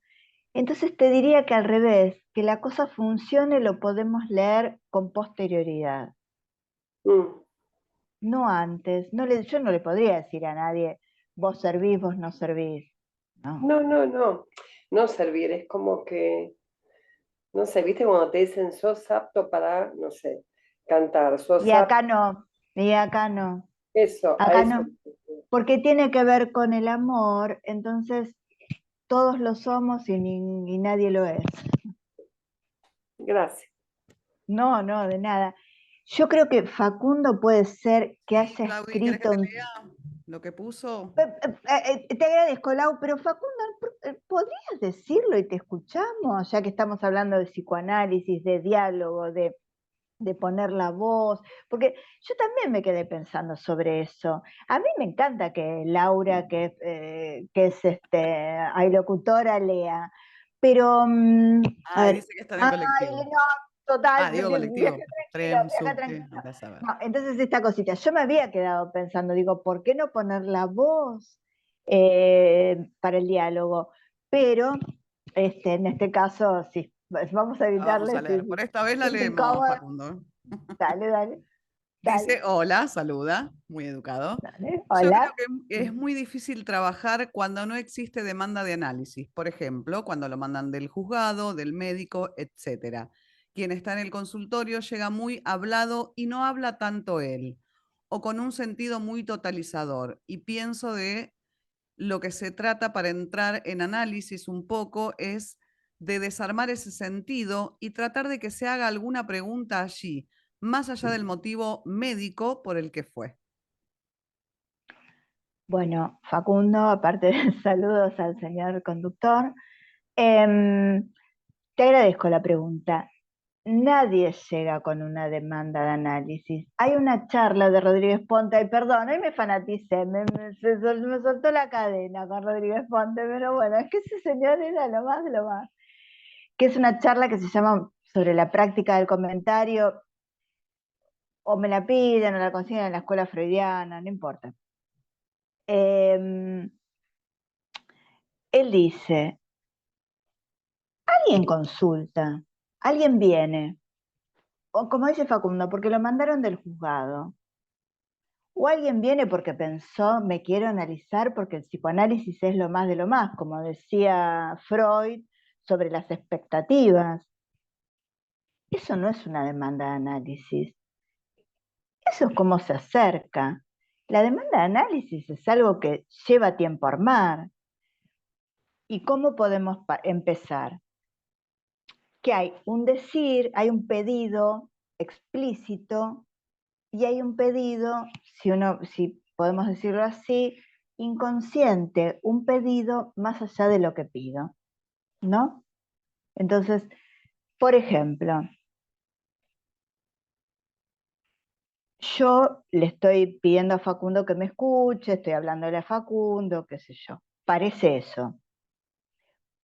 Entonces te diría que al revés, que la cosa funcione lo podemos leer con posterioridad, no antes. Yo no le podría decir a nadie, vos servís, vos no servís. No. No servir, es como que, no sé, ¿viste cuando te dicen sos apto para, no sé, cantar, sos Y apto? acá no, y acá no, Eso, a acá eso. no, porque tiene que ver con el amor, entonces todos lo somos y nadie lo es. Gracias. No, no, de nada. Yo creo que Facundo puede ser que haya Claudia, ¿querés que escrito. te lea lo que puso? Te agradezco, Lau, pero Facundo, ¿podrías decirlo y te escuchamos? Ya que estamos hablando de psicoanálisis, de diálogo, de poner la voz, porque yo también me quedé pensando sobre eso. A mí me encanta que Laura, que es ay, locutora, lea, pero, a Ay, ver, dice que está en el ay, colectivo. no, total, Digo viaja colectivo, tranquilo, tren, viaja subte, tranquilo. anda a saber. No, entonces esta cosita, yo me había quedado pensando, digo, ¿por qué no poner la voz para el diálogo? Pero en este caso, sí, vamos a La vamos evitarle a si leer. Por esta vez la siente leemos, incómoda. Facundo. Dale, dale, Dice, dale, hola, saluda, muy educado. dale. Yo creo Hola. que es muy difícil trabajar cuando no existe demanda de análisis. Por ejemplo, cuando lo mandan del juzgado, del médico, etcétera. Quien está en el consultorio llega muy hablado y no habla tanto él, o con un sentido muy totalizador. Y pienso de lo que se trata para entrar en análisis un poco es de desarmar ese sentido y tratar de que se haga alguna pregunta allí, más allá del motivo médico por el que fue. Bueno, Facundo, aparte de saludos al señor conductor, em, te agradezco la pregunta. Nadie llega con una demanda de análisis. Hay una charla de Rodríguez Ponte, y perdón, hoy me fanaticé, me soltó la cadena con Rodríguez Ponte, pero bueno, es que ese señor era lo más de lo más. Que es una charla que se llama sobre la práctica del comentario, o me la piden o la consiguen en la escuela freudiana, no importa. Él dice, alguien consulta, alguien viene, o como dice Facundo, porque lo mandaron del juzgado. O alguien viene porque pensó, me quiero analizar porque el psicoanálisis es lo más de lo más, como decía Freud sobre las expectativas. Eso no es una demanda de análisis. Eso es cómo se acerca. La demanda de análisis es algo que lleva tiempo a armar. ¿Y cómo podemos empezar? Que hay un decir, hay un pedido explícito y hay un pedido, si podemos decirlo así, inconsciente un pedido más allá de lo que pido, ¿no? Entonces, por ejemplo, yo le estoy pidiendo a Facundo que me escuche, estoy hablándole a Facundo, qué sé yo. Parece eso.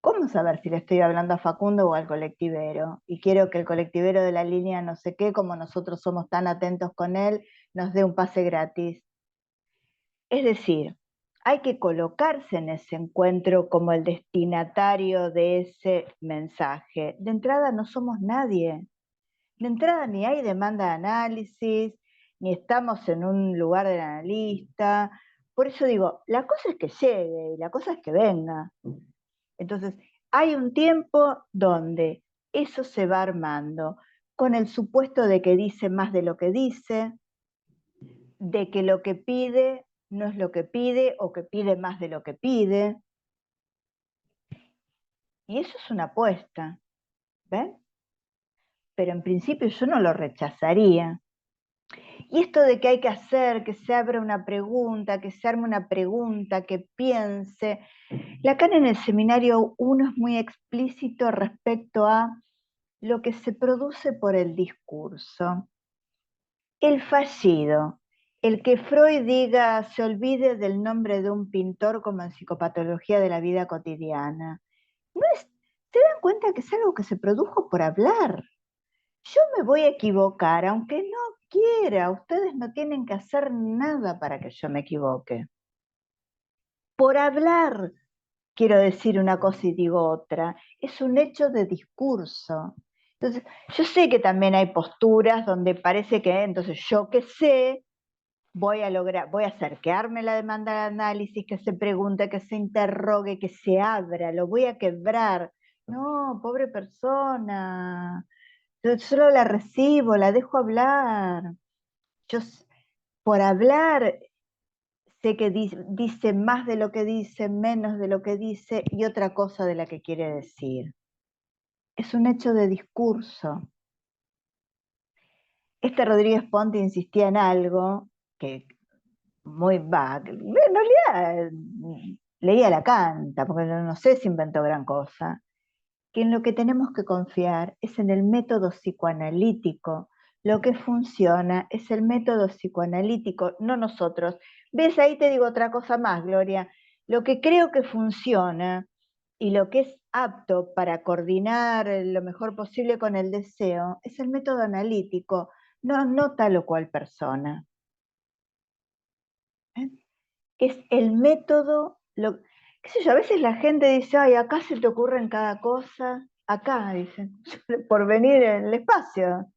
¿Cómo saber si le estoy hablando a Facundo o al colectivero? Y quiero que el colectivero de la línea no sé qué, como nosotros somos tan atentos con él, nos dé un pase gratis. Es decir, hay que colocarse en ese encuentro como el destinatario de ese mensaje. De entrada no somos nadie. De entrada ni hay demanda de análisis, ni estamos en un lugar del analista. Por eso digo, la cosa es que llegue y la cosa es que venga. Entonces, hay un tiempo donde eso se va armando, con el supuesto de que dice más de lo que dice, de que lo que pide no es lo que pide o que pide más de lo que pide. Y eso es una apuesta, ¿ven? Pero en principio yo no lo rechazaría. Y esto de que hay que hacer, que se abra una pregunta, que se arme una pregunta, que piense. Lacan en el seminario 1 es muy explícito respecto a lo que se produce por el discurso. El fallido, el que Freud diga, se olvide del nombre de un pintor como en psicopatología de la vida cotidiana. No es, ¿se dan cuenta que es algo que se produjo por hablar? Yo me voy a equivocar, aunque no quiera, ustedes no tienen que hacer nada para que yo me equivoque. Por hablar, quiero decir una cosa y digo otra, es un hecho de discurso. Entonces, yo sé que también hay posturas donde parece que, entonces yo que sé, voy a lograr, voy a hacer que arme la demanda de análisis, que se pregunte, que se interrogue, que se abra, lo voy a quebrar. No, pobre persona. Yo solo la recibo, la dejo hablar. Yo por hablar sé que dice más de lo que dice, menos de lo que dice y otra cosa de la que quiere decir. Es un hecho de discurso. Rodríguez Ponte insistía en algo que muy va, en realidad leía Lacan, porque no sé si inventó gran cosa, que en lo que tenemos que confiar es en el método psicoanalítico. Lo que funciona es el método psicoanalítico, no nosotros. ¿Ves? Ahí te digo otra cosa más, Gloria. Lo que creo que funciona y lo que es apto para coordinar lo mejor posible con el deseo es el método analítico, no tal o cual persona. ¿Eh? Es el método, qué sé yo, a veces la gente dice, ay, acá se te ocurre en cada cosa, acá, dicen, por venir en el espacio.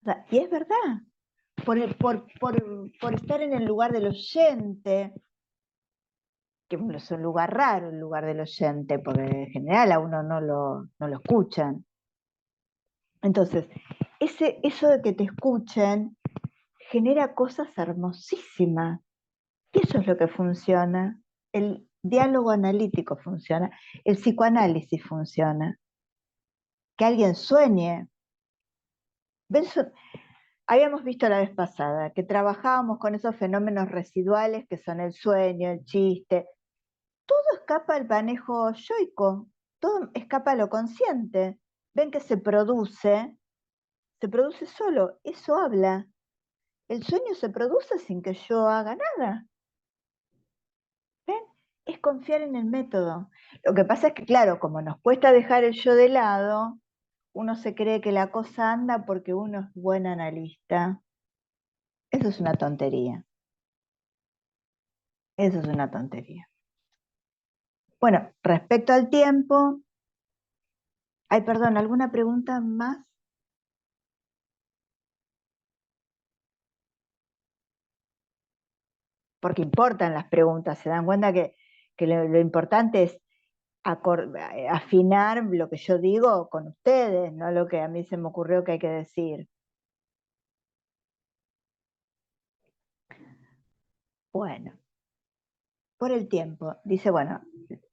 O sea, y es verdad, por estar en el lugar del oyente, que es un lugar raro el lugar del oyente, porque en general a uno no lo escuchan. Entonces, eso de que te escuchen genera cosas hermosísimas. Y eso es lo que funciona. El diálogo analítico funciona. El psicoanálisis funciona. Que alguien sueñe. ¿Ven? Habíamos visto la vez pasada que trabajábamos con esos fenómenos residuales que son el sueño, el chiste. Todo escapa al manejo yoico. Todo escapa a lo consciente. Ven que se produce solo. Eso habla. El sueño se produce sin que yo haga nada. ¿Ven? Es confiar en el método. Lo que pasa es que, claro, como nos cuesta dejar el yo de lado, uno se cree que la cosa anda porque uno es buen analista. Eso es una tontería. Eso es una tontería. Bueno, respecto al tiempo, ay, perdón, ¿alguna pregunta más? Porque importan las preguntas, se dan cuenta que lo importante es afinar lo que yo digo con ustedes, no lo que a mí se me ocurrió que hay que decir. Bueno, por el tiempo. Dice, bueno,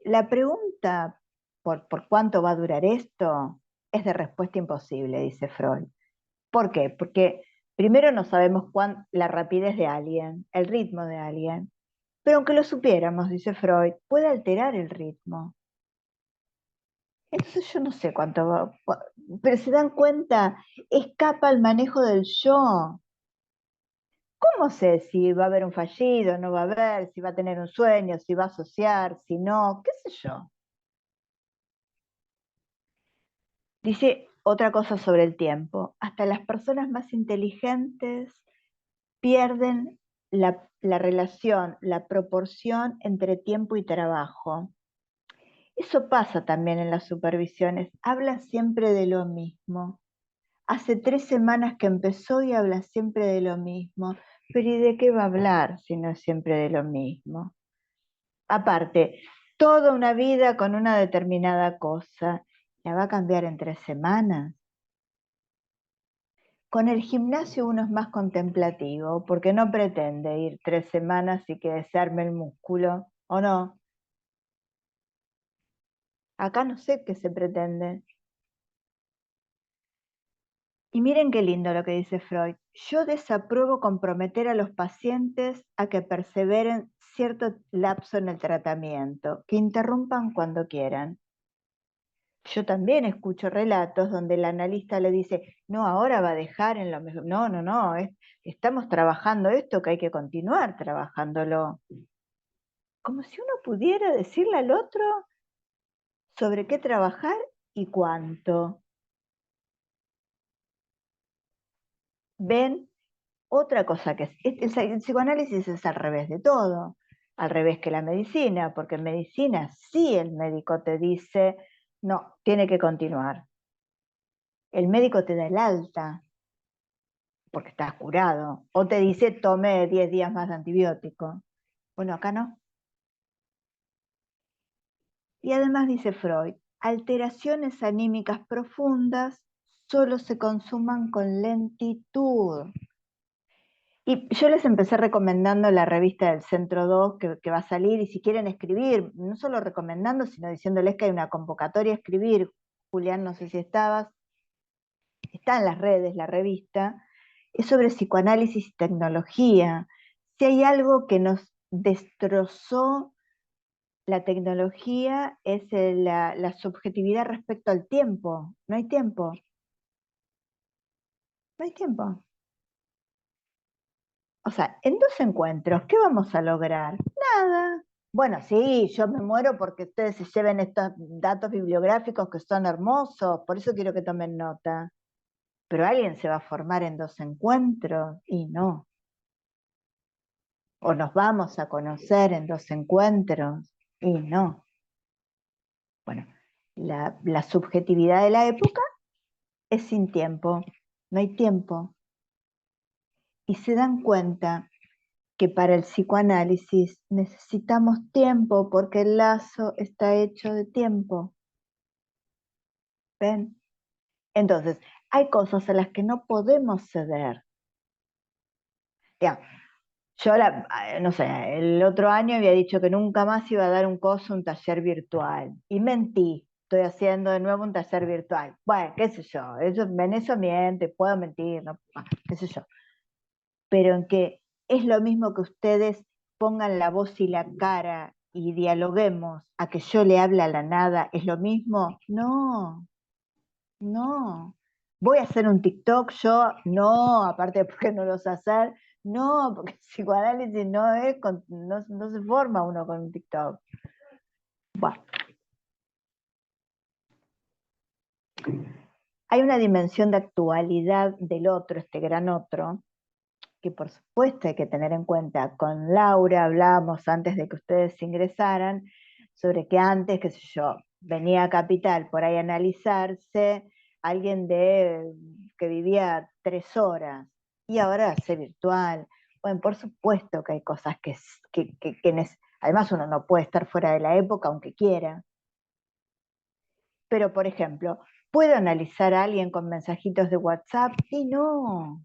la pregunta por cuánto va a durar esto es de respuesta imposible, dice Freud. ¿Por qué? Porque primero no sabemos la rapidez de alguien, el ritmo de alguien. Pero aunque lo supiéramos, dice Freud, puede alterar el ritmo. Entonces yo no sé cuánto va, pero se dan cuenta, escapa al manejo del yo. ¿Cómo sé si va a haber un fallido, no va a haber, si va a tener un sueño, si va a asociar, si no, qué sé yo? Dice otra cosa sobre el tiempo. Hasta las personas más inteligentes pierden la relación, la proporción entre tiempo y trabajo. Eso pasa también en las supervisiones. Habla siempre de lo mismo. Hace 3 semanas que empezó y habla siempre de lo mismo. Pero ¿y de qué va a hablar si no es siempre de lo mismo? Aparte, toda una vida con una determinada cosa, ¿la va a cambiar en 3 semanas? Con el gimnasio uno es más contemplativo, porque no pretende ir 3 semanas y que se arme el músculo, ¿o no? Acá no sé qué se pretende. Y miren qué lindo lo que dice Freud. Yo desapruebo comprometer a los pacientes a que perseveren cierto lapso en el tratamiento, que interrumpan cuando quieran. Yo también escucho relatos donde el analista le dice, no, ahora va a dejar en lo mejor. No, no, no, estamos trabajando esto que hay que continuar trabajándolo. Como si uno pudiera decirle al otro sobre qué trabajar y cuánto. ¿Ven? Otra cosa que el psicoanálisis es al revés de todo, al revés que la medicina, porque en medicina sí el médico te dice, no, tiene que continuar. El médico te da el alta, porque estás curado, o te dice, tome 10 días más de antibiótico. Bueno, acá no. Y además dice Freud, alteraciones anímicas profundas solo se consuman con lentitud. Y yo les empecé recomendando la revista del Centro 2 que va a salir, y si quieren escribir, no solo recomendando, sino diciéndoles que hay una convocatoria a escribir. Julián, no sé si estabas, está en las redes la revista, es sobre psicoanálisis y tecnología. Si hay algo que nos destrozó la tecnología es la subjetividad respecto al tiempo. No hay tiempo, no hay tiempo. O sea, en 2 encuentros, ¿qué vamos a lograr? Nada. Bueno, sí, yo me muero porque ustedes se lleven estos datos bibliográficos que son hermosos, por eso quiero que tomen nota. Pero alguien se va a formar en 2 encuentros y no. O nos vamos a conocer en 2 encuentros y no. Bueno, la subjetividad de la época es sin tiempo, no hay tiempo. Y se dan cuenta que para el psicoanálisis necesitamos tiempo porque el lazo está hecho de tiempo. ¿Ven? Entonces, hay cosas a las que no podemos ceder. Ya, yo no sé, el otro año había dicho que nunca más iba a dar un curso, un taller virtual. Y mentí. Estoy haciendo de nuevo un taller virtual. Bueno, qué sé yo, en eso miente, puedo mentir, no, qué sé yo. Pero en que es lo mismo que ustedes pongan la voz y la cara y dialoguemos a que yo le hable a la nada, ¿es lo mismo? No, no. ¿Voy a hacer un TikTok yo? No, aparte porque no lo sé hacer. No, porque el psicoanálisis no se forma uno con un TikTok. Bueno, hay una dimensión de actualidad del otro, este gran otro, que por supuesto hay que tener en cuenta. Con Laura hablábamos antes de que ustedes ingresaran sobre que antes, qué sé yo, venía a Capital por ahí a analizarse alguien que vivía 3 horas y ahora hace virtual. Bueno, por supuesto que hay cosas además uno no puede estar fuera de la época aunque quiera. Pero, por ejemplo, ¿puedo analizar a alguien con mensajitos de WhatsApp? Y no.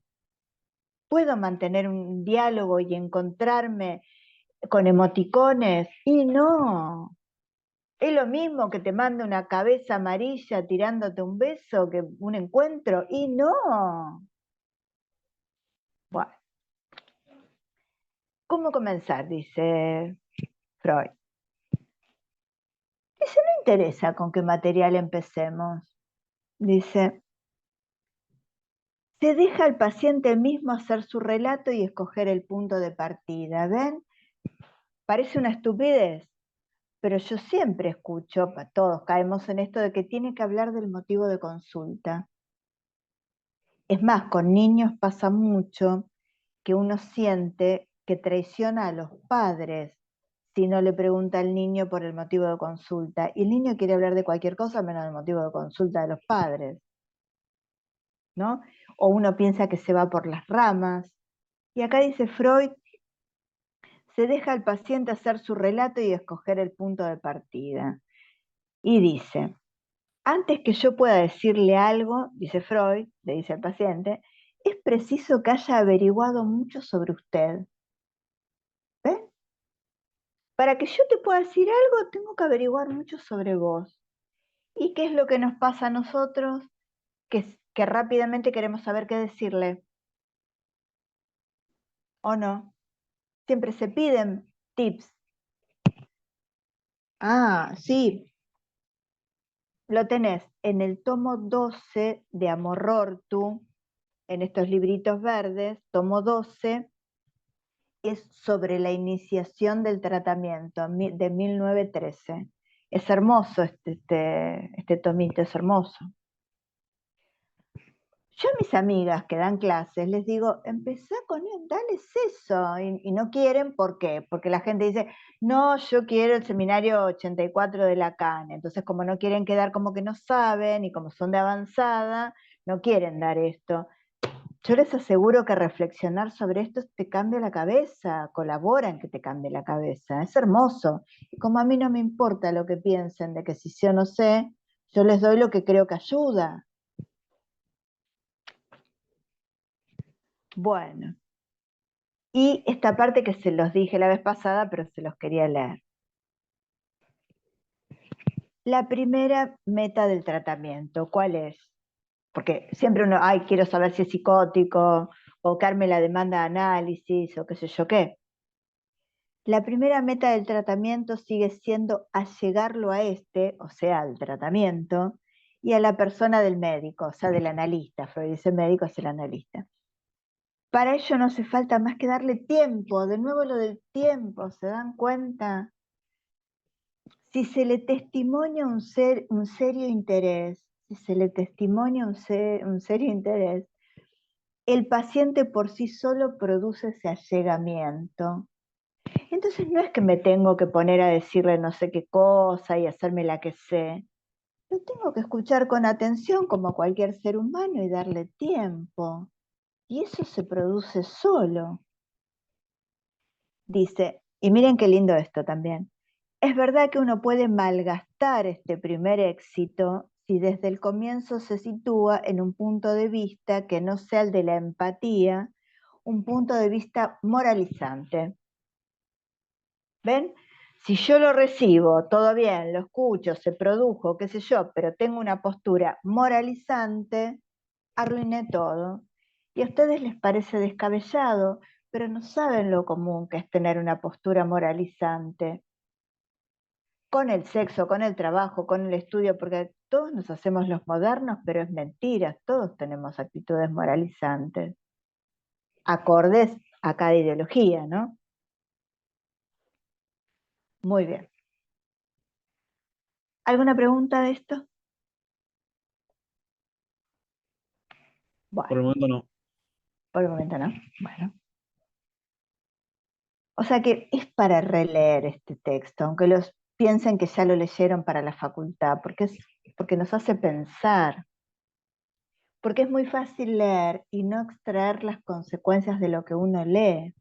¿Puedo mantener un diálogo y encontrarme con emoticones? Y no. Es lo mismo que te mande una cabeza amarilla tirándote un beso que un encuentro. Y no. Bueno. ¿Cómo comenzar? Dice Freud. Dice, no interesa con qué material empecemos. Dice, se deja al paciente mismo hacer su relato y escoger el punto de partida. ¿Ven? Parece una estupidez, pero yo siempre escucho, todos caemos en esto de que tiene que hablar del motivo de consulta. Es más, con niños pasa mucho que uno siente que traiciona a los padres si no le pregunta al niño por el motivo de consulta. Y el niño quiere hablar de cualquier cosa menos del motivo de consulta de los padres, ¿no? O uno piensa que se va por las ramas. Y acá dice Freud, se deja al paciente hacer su relato y escoger el punto de partida. Y dice, antes que yo pueda decirle algo, dice Freud, le dice al paciente, es preciso que haya averiguado mucho sobre usted. ¿Ves? Para que yo te pueda decir algo, tengo que averiguar mucho sobre vos. ¿Y qué es lo que nos pasa a nosotros? Que rápidamente queremos saber qué decirle. ¿O no? Siempre se piden tips. Ah, sí. Lo tenés en el tomo 12 de Amorortu, en estos libritos verdes, tomo 12, es sobre la iniciación del tratamiento de 1913. Es hermoso este tomito, es hermoso. Yo a mis amigas que dan clases les digo, empezá con él, dales eso, y no quieren, ¿por qué? Porque la gente dice, no, yo quiero el seminario 84 de Lacan, entonces como no quieren quedar como que no saben, y como son de avanzada, no quieren dar esto. Yo les aseguro que reflexionar sobre esto te cambia la cabeza, colabora en que te cambie la cabeza, es hermoso. Y como a mí no me importa lo que piensen de que si sé o no sé, yo les doy lo que creo que ayuda. Bueno, y esta parte que se los dije la vez pasada, pero se los quería leer. La primera meta del tratamiento, ¿cuál es? Porque siempre uno, ay, quiero saber si es psicótico, o que arme la demanda de análisis, o qué sé yo qué. La primera meta del tratamiento sigue siendo allegarlo a este, o sea, al tratamiento, y a la persona del médico, o sea, del analista. Freud dice médico, es el analista. Para ello no hace falta más que darle tiempo, de nuevo lo del tiempo, ¿se dan cuenta? Si se le testimonia un serio interés, si se le testimonia un serio interés, el paciente por sí solo produce ese allegamiento. Entonces no es que me tengo que poner a decirle no sé qué cosa y hacerme la que sé. Lo tengo que escuchar con atención como cualquier ser humano y darle tiempo. Y eso se produce solo. Dice, y miren qué lindo esto también. Es verdad que uno puede malgastar este primer éxito si desde el comienzo se sitúa en un punto de vista que no sea el de la empatía, un punto de vista moralizante. ¿Ven? Si yo lo recibo, todo bien, lo escucho, se produjo, qué sé yo, pero tengo una postura moralizante, arruiné todo. Y a ustedes les parece descabellado, pero no saben lo común que es tener una postura moralizante. Con el sexo, con el trabajo, con el estudio, porque todos nos hacemos los modernos, pero es mentira, todos tenemos actitudes moralizantes, acordes a cada ideología, ¿no? Muy bien. ¿Alguna pregunta de esto? Por el Bueno, momento no. por el momento no. Bueno. O sea que es para releer este texto, aunque los piensen que ya lo leyeron para la facultad, porque nos hace pensar, porque es muy fácil leer y no extraer las consecuencias de lo que uno lee.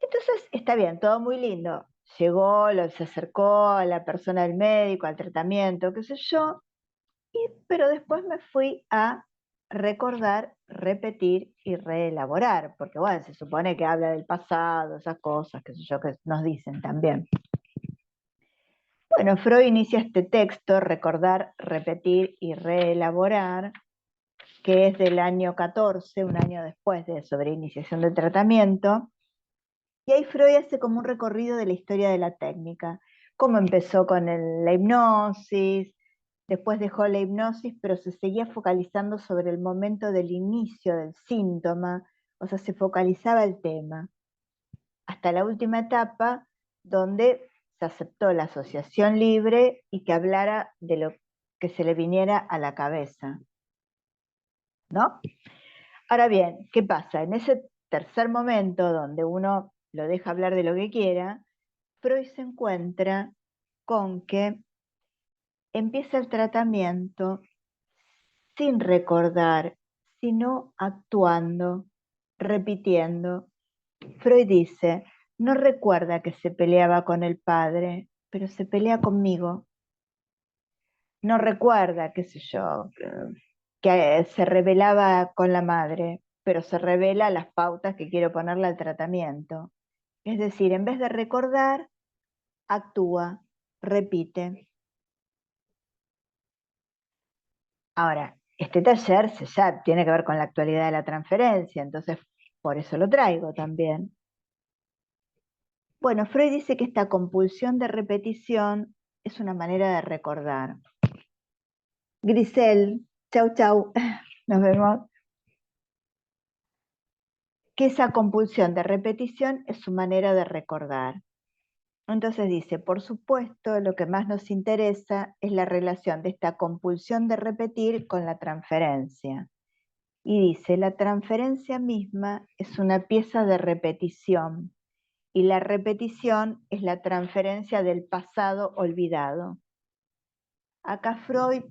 Entonces, está bien, todo muy lindo. Llegó, se acercó a la persona del médico, al tratamiento, qué sé yo, pero después me fui a recordar, repetir y reelaborar, porque bueno, se supone que habla del pasado, esas cosas, qué sé yo, que nos dicen también. Bueno, Freud inicia este texto, recordar, repetir y reelaborar, que es del año 14, un año después de sobre iniciación del tratamiento, y ahí Freud hace como un recorrido de la historia de la técnica, cómo empezó con la hipnosis, después dejó la hipnosis, pero se seguía focalizando sobre el momento del inicio del síntoma, o sea, se focalizaba el tema, hasta la última etapa donde se aceptó la asociación libre y que hablara de lo que se le viniera a la cabeza, ¿no? Ahora bien, ¿qué pasa? En ese tercer momento donde uno lo deja hablar de lo que quiera, Freud se encuentra con que empieza el tratamiento sin recordar, sino actuando, repitiendo. Freud dice, no recuerda que se peleaba con el padre, pero se pelea conmigo. No recuerda, qué sé yo, que se rebelaba con la madre, pero se revela las pautas que quiero ponerle al tratamiento. Es decir, en vez de recordar, actúa, repite. Ahora, este taller ya tiene que ver con la actualidad de la transferencia, entonces por eso lo traigo también. Bueno, Freud dice que esta compulsión de repetición es una manera de recordar. Grisel, chau chau, nos vemos. Que esa compulsión de repetición es su manera de recordar. Entonces dice, por supuesto, lo que más nos interesa es la relación de esta compulsión de repetir con la transferencia. Y dice, la transferencia misma es una pieza de repetición y la repetición es la transferencia del pasado olvidado. Acá Freud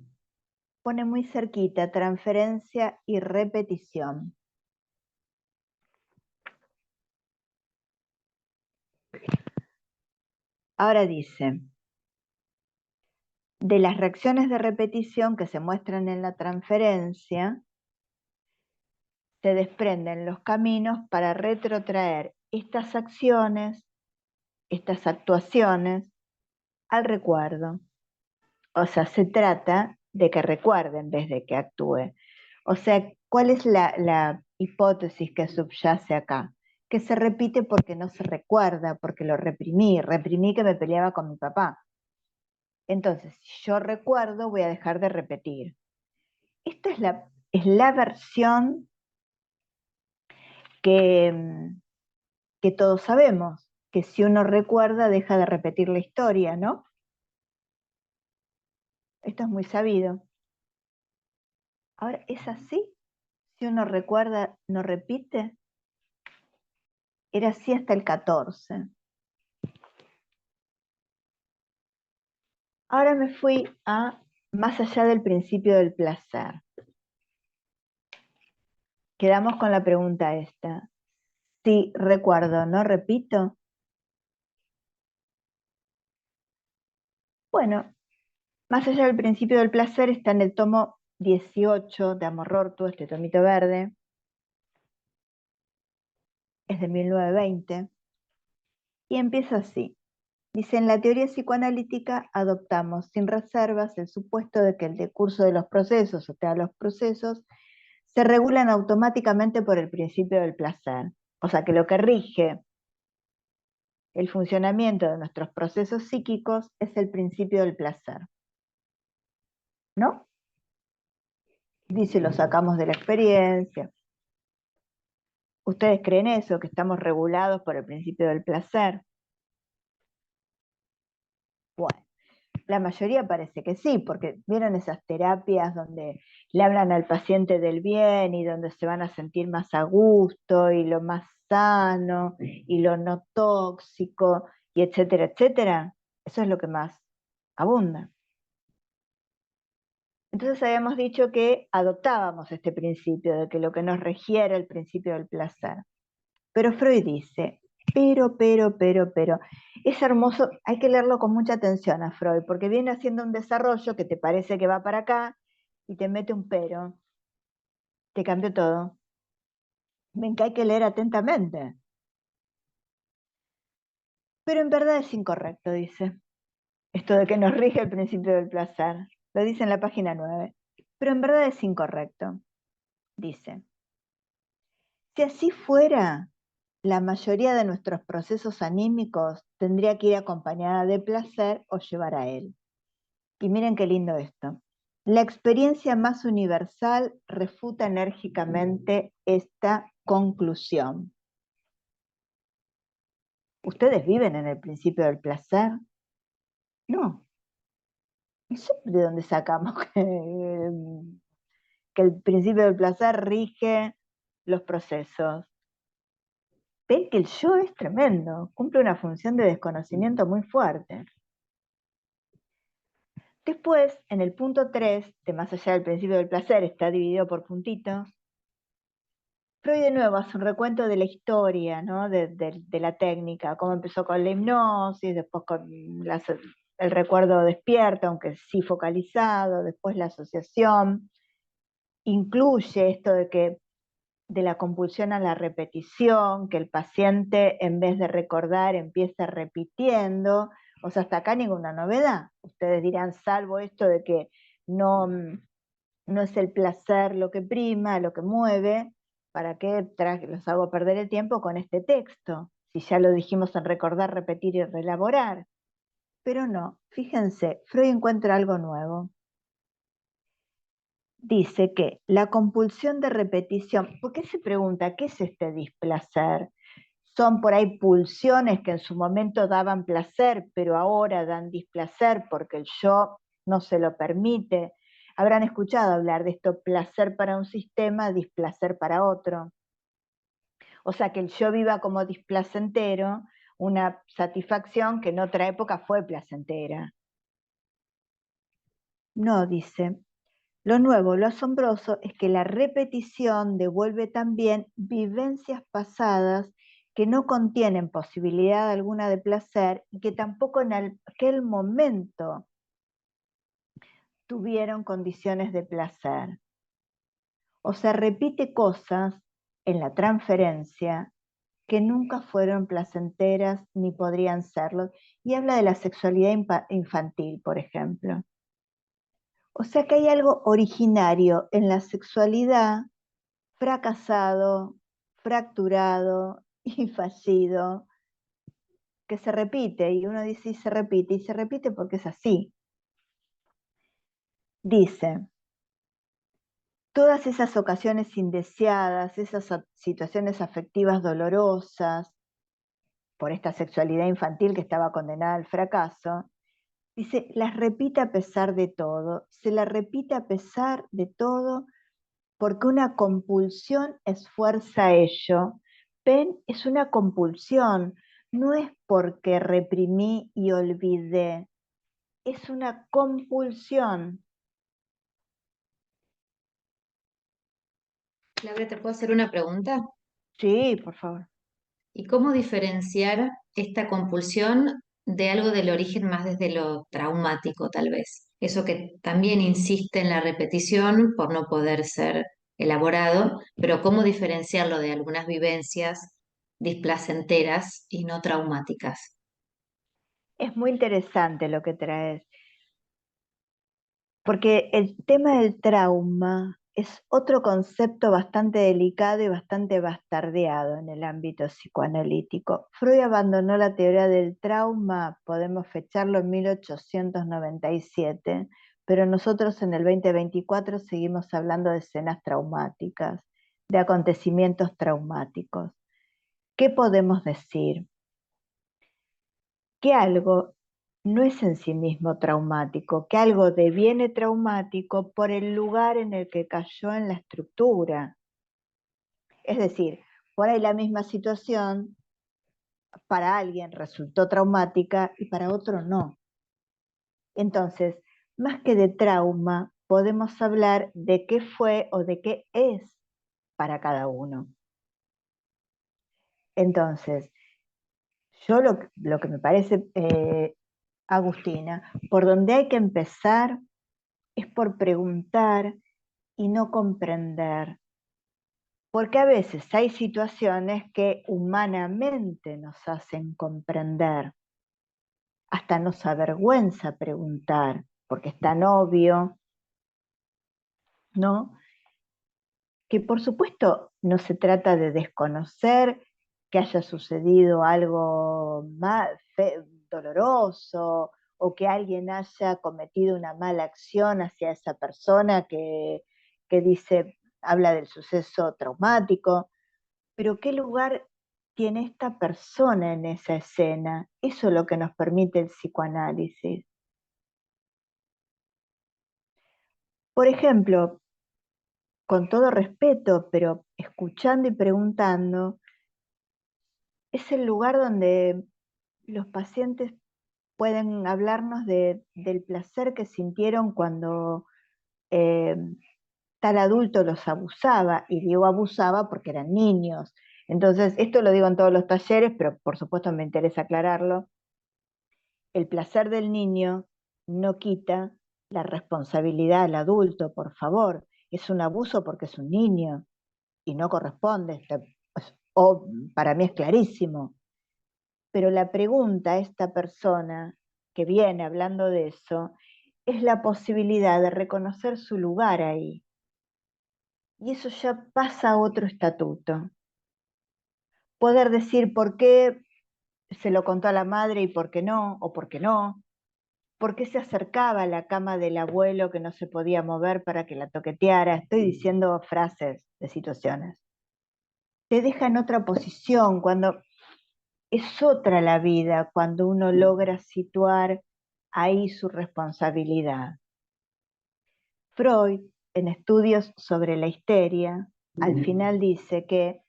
pone muy cerquita transferencia y repetición. Ahora dice, de las reacciones de repetición que se muestran en la transferencia, se desprenden los caminos para retrotraer estas acciones, estas actuaciones, al recuerdo. O sea, se trata de que recuerde en vez de que actúe. O sea, ¿cuál es la hipótesis que subyace acá? Que se repite porque no se recuerda, porque lo reprimí que me peleaba con mi papá. Entonces, si yo recuerdo, voy a dejar de repetir. Esta es la versión que todos sabemos, que si uno recuerda, deja de repetir la historia, ¿no? Esto es muy sabido. Ahora, ¿es así? Si uno recuerda, no repite. Era así hasta el 14. Ahora me fui a más allá del principio del placer. Quedamos con la pregunta esta. Si recuerdo, ¿no repito? Bueno, más allá del principio del placer está en el tomo 18 de Amor-Rortu, este tomito verde. Es de 1920. Y empieza así. Dice, en la teoría psicoanalítica adoptamos sin reservas el supuesto de que el decurso de los procesos, o sea, los procesos, se regulan automáticamente por el principio del placer. O sea, que lo que rige el funcionamiento de nuestros procesos psíquicos es el principio del placer. ¿No? Dice, lo sacamos de la experiencia. ¿Ustedes creen eso, que estamos regulados por el principio del placer? Bueno, la mayoría parece que sí, porque vieron esas terapias donde le hablan al paciente del bien y donde se van a sentir más a gusto y lo más sano y lo no tóxico y etcétera, etcétera. Eso es lo que más abunda. Entonces habíamos dicho que adoptábamos este principio de que lo que nos regía era el principio del placer. Pero Freud dice, pero, es hermoso, hay que leerlo con mucha atención a Freud, porque viene haciendo un desarrollo que te parece que va para acá y te mete un pero, te cambió todo. Ven que hay que leer atentamente. Pero en verdad es incorrecto, dice. Esto de que nos rige el principio del placer. Lo dice en la página 9. Pero en verdad es incorrecto. Dice, si así fuera, la mayoría de nuestros procesos anímicos tendría que ir acompañada de placer o llevar a él. Y miren qué lindo esto. La experiencia más universal refuta enérgicamente esta conclusión. ¿Ustedes viven en el principio del placer? No. No sé de dónde sacamos que el principio del placer rige los procesos. Ven que el yo es tremendo, cumple una función de desconocimiento muy fuerte. Después, en el punto 3, de más allá del principio del placer, está dividido por puntitos. Freud de nuevo hace un recuento de la historia, ¿no? de la técnica, cómo empezó con la hipnosis, después con el recuerdo despierto, aunque sí focalizado, después la asociación. Incluye esto de la compulsión a la repetición, que el paciente en vez de recordar empieza repitiendo. O sea, hasta acá ninguna novedad. Ustedes dirán, salvo esto de que no es el placer lo que prima, lo que mueve, ¿para qué los hago perder el tiempo con este texto? Si ya lo dijimos en recordar, repetir y reelaborar. Pero no, fíjense, Freud encuentra algo nuevo. Dice que la compulsión de repetición, ¿por qué se pregunta qué es este displacer? Son por ahí pulsiones que en su momento daban placer, pero ahora dan displacer porque el yo no se lo permite. Habrán escuchado hablar de esto, placer para un sistema, displacer para otro. O sea, que el yo viva como displacentero, una satisfacción que en otra época fue placentera. No, dice, lo nuevo, lo asombroso es que la repetición devuelve también vivencias pasadas que no contienen posibilidad alguna de placer y que tampoco en aquel momento tuvieron condiciones de placer. O sea, repite cosas en la transferencia que nunca fueron placenteras ni podrían serlo. Y habla de la sexualidad infantil, por ejemplo. O sea que hay algo originario en la sexualidad fracasado, fracturado y fallido, que se repite, y uno dice y se repite porque es así. Dice, todas esas ocasiones indeseadas, esas situaciones afectivas dolorosas, por esta sexualidad infantil que estaba condenada al fracaso, dice, las repite a pesar de todo, se la repite a pesar de todo, porque una compulsión esfuerza ello. Ven, es una compulsión, no es porque reprimí y olvidé, es una compulsión. Laura, ¿te puedo hacer una pregunta? Sí, por favor. ¿Y cómo diferenciar esta compulsión de algo del origen más desde lo traumático, tal vez? Eso que también insiste en la repetición por no poder ser elaborado, pero ¿cómo diferenciarlo de algunas vivencias displacenteras y no traumáticas? Es muy interesante lo que traes, porque el tema del trauma es otro concepto bastante delicado y bastante bastardeado en el ámbito psicoanalítico. Freud abandonó la teoría del trauma, podemos fecharlo en 1897, pero nosotros en el 2024 seguimos hablando de escenas traumáticas, de acontecimientos traumáticos. ¿Qué podemos decir? Que algo no es en sí mismo traumático, que algo deviene traumático por el lugar en el que cayó en la estructura. Es decir, por ahí la misma situación para alguien resultó traumática y para otro no. Entonces, más que de trauma, podemos hablar de qué fue o de qué es para cada uno. Entonces, yo lo que me parece, Agustina, por donde hay que empezar es por preguntar y no comprender. Porque a veces hay situaciones que humanamente nos hacen comprender. Hasta nos avergüenza preguntar, porque es tan obvio, ¿no? que por supuesto no se trata de desconocer que haya sucedido algo doloroso o que alguien haya cometido una mala acción hacia esa persona que dice, habla del suceso traumático, pero ¿qué lugar tiene esta persona en esa escena? Eso es lo que nos permite el psicoanálisis. Por ejemplo, con todo respeto, pero escuchando y preguntando, es el lugar donde los pacientes pueden hablarnos del placer que sintieron cuando eh, tal adulto los abusaba, y digo abusaba porque eran niños. Entonces, esto lo digo en todos los talleres, pero por supuesto me interesa aclararlo. El placer del niño no quita la responsabilidad al adulto, por favor. Es un abuso porque es un niño y no corresponde. O para mí es clarísimo. Pero la pregunta a esta persona que viene hablando de eso es la posibilidad de reconocer su lugar ahí. Y eso ya pasa a otro estatuto. Poder decir por qué se lo contó a la madre y por qué no, o por qué no. ¿Por qué se acercaba a la cama del abuelo que no se podía mover para que la toqueteara? Estoy diciendo frases de situaciones. Te deja en otra posición, cuando es otra la vida, cuando uno logra situar ahí su responsabilidad. Freud, en estudios sobre la histeria, al final dice que,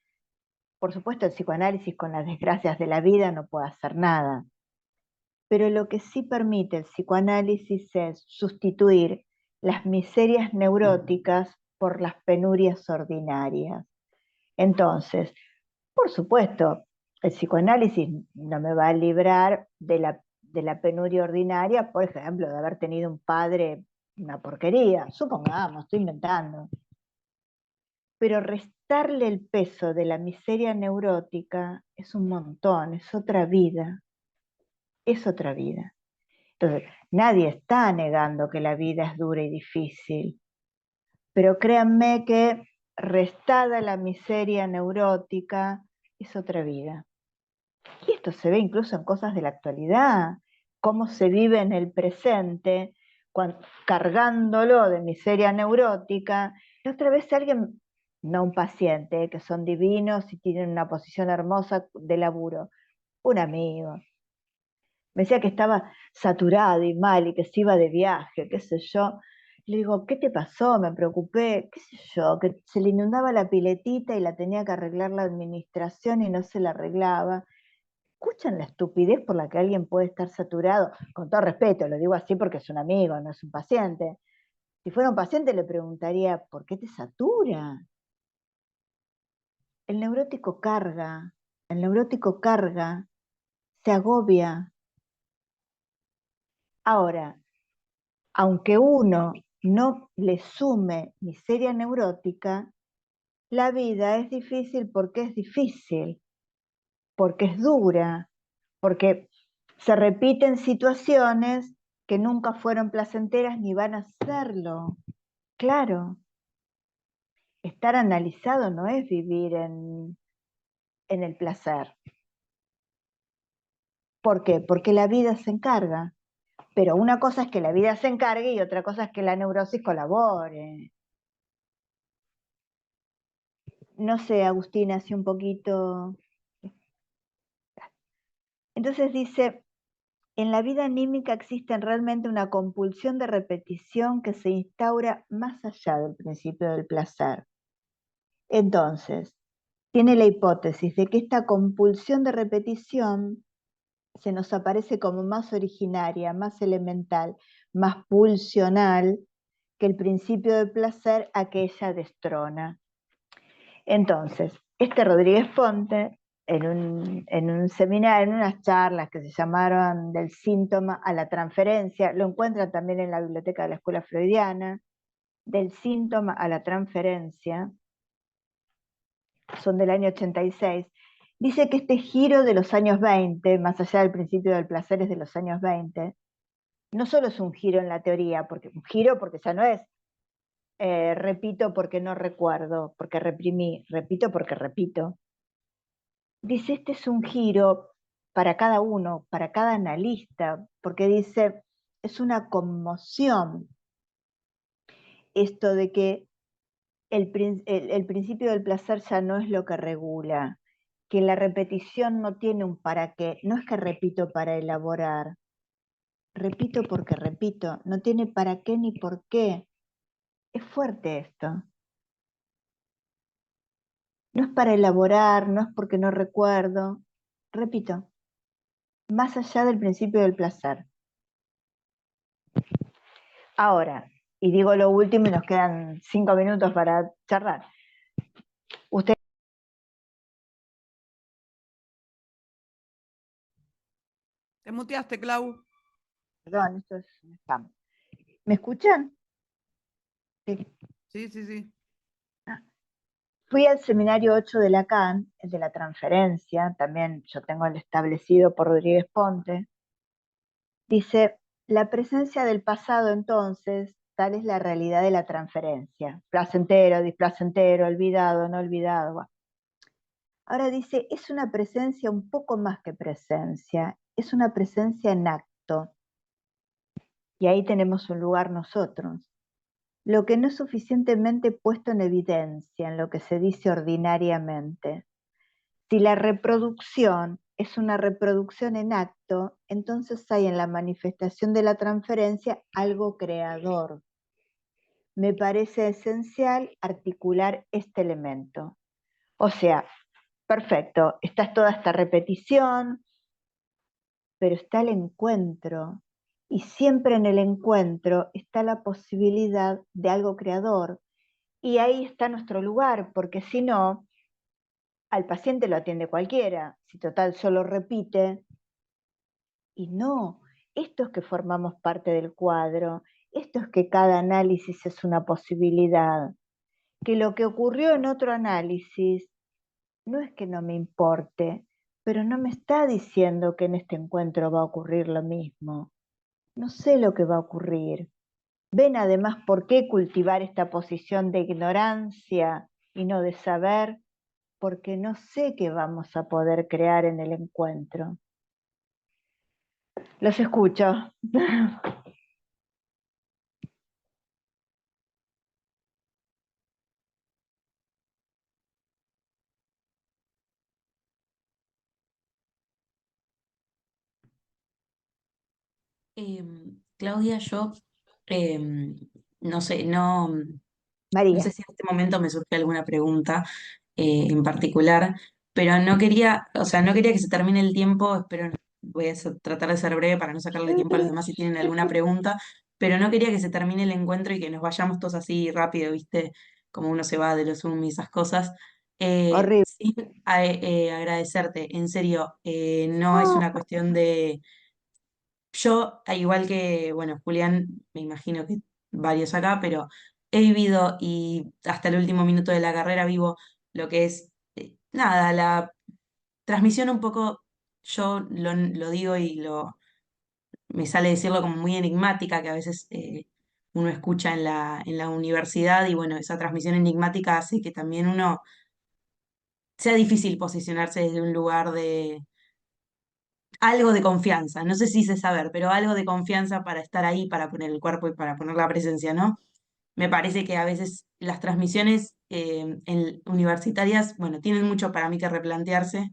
por supuesto, el psicoanálisis con las desgracias de la vida no puede hacer nada, pero lo que sí permite el psicoanálisis es sustituir las miserias neuróticas por las penurias ordinarias. Entonces, por supuesto, el psicoanálisis no me va a librar de la penuria ordinaria, por ejemplo, de haber tenido un padre, una porquería, supongamos, estoy inventando. Pero restarle el peso de la miseria neurótica es un montón, es otra vida, es otra vida. Entonces, nadie está negando que la vida es dura y difícil, pero créanme que restada la miseria neurótica es otra vida. Y esto se ve incluso en cosas de la actualidad, cómo se vive en el presente, cargándolo de miseria neurótica. La otra vez alguien, no un paciente, que son divinos y tienen una posición hermosa de laburo, un amigo, me decía que estaba saturado y mal y que se iba de viaje, qué sé yo. Le digo, ¿qué te pasó? Me preocupé, qué sé yo, que se le inundaba la piletita y la tenía que arreglar la administración y no se la arreglaba. ¿Escuchan la estupidez por la que alguien puede estar saturado? Con todo respeto, lo digo así porque es un amigo, no es un paciente. Si fuera un paciente le preguntaría, ¿por qué te satura? El neurótico carga, se agobia. Ahora, aunque uno no le sume miseria neurótica, la vida es difícil, porque es dura, porque se repiten situaciones que nunca fueron placenteras ni van a serlo. Claro, estar analizado no es vivir en el placer. ¿Por qué? Porque la vida se encarga. Pero una cosa es que la vida se encargue y otra cosa es que la neurosis colabore. No sé, Agustina, así un poquito. Entonces dice, en la vida anímica existe realmente una compulsión de repetición que se instaura más allá del principio del placer. Entonces, tiene la hipótesis de que esta compulsión de repetición se nos aparece como más originaria, más elemental, más pulsional que el principio del placer a que ella destrona. Entonces, este Rodríguez Ponte, en un seminario, en unas charlas que se llamaron Del síntoma a la transferencia, lo encuentran también en la biblioteca de la Escuela Freudiana, Del síntoma a la transferencia, son del año 86, dice que este giro de los años 20, más allá del principio del placer es de los años 20, no solo es un giro en la teoría, porque un giro porque ya no es repito porque no recuerdo, porque reprimí, repito porque repito. Dice, este es un giro para cada uno, para cada analista, porque dice, es una conmoción esto de que el principio del placer ya no es lo que regula, que la repetición no tiene un para qué, no es que repito para elaborar, repito porque repito, no tiene para qué ni por qué. Es fuerte esto. No es para elaborar, no es porque no recuerdo. Repito, más allá del principio del placer. Ahora, y digo lo último y nos quedan 5 minutos para charlar. Usted, Te muteaste, Clau. perdón, esto es un spam. ¿Me escuchan? Sí. Sí. Fui al seminario 8 de Lacan, el de la transferencia, también yo tengo el establecido por Rodríguez Ponte. Dice, la presencia del pasado entonces, tal es la realidad de la transferencia. Placentero, displacentero, olvidado, no olvidado. Bueno. Ahora dice, es una presencia un poco más que presencia, es una presencia en acto. Y ahí tenemos un lugar nosotros. Lo que no es suficientemente puesto en evidencia en lo que se dice ordinariamente. Si la reproducción es una reproducción en acto, entonces hay en la manifestación de la transferencia algo creador. Me parece esencial articular este elemento. O sea, perfecto, está toda esta repetición, pero está el encuentro. Y siempre en el encuentro está la posibilidad de algo creador. Y ahí está nuestro lugar, porque si no, al paciente lo atiende cualquiera. Si total solo repite, y no, esto es que formamos parte del cuadro, esto es que cada análisis es una posibilidad, que lo que ocurrió en otro análisis no es que no me importe, pero no me está diciendo que en este encuentro va a ocurrir lo mismo. No sé lo que va a ocurrir. Ven además por qué cultivar esta posición de ignorancia y no de saber, porque no sé qué vamos a poder crear en el encuentro. Los escucho. Claudia, yo no sé, no sé María. si en este momento me surge alguna pregunta en particular, pero no quería, o sea, no quería que se termine el tiempo, espero, voy a tratar de ser breve para no sacarle tiempo a los demás si tienen alguna pregunta, pero no quería que se termine el encuentro y que nos vayamos todos así rápido, ¿viste? Como uno se va de los Zoom y esas cosas. Horrible. Sí, agradecerte, en serio, no es una cuestión de yo, al igual que, bueno, Julián, me imagino que varios acá, pero he vivido y hasta el último minuto de la carrera vivo lo que es, nada, la transmisión un poco, yo lo digo y me sale decirlo como muy enigmática, que a veces uno escucha en la universidad y bueno, esa transmisión enigmática hace que también uno sea difícil posicionarse desde un lugar de algo de confianza, no sé si sé saber, pero algo de confianza para estar ahí, para poner el cuerpo y para poner la presencia, ¿no? Me parece que a veces las transmisiones universitarias, bueno, tienen mucho para mí que replantearse,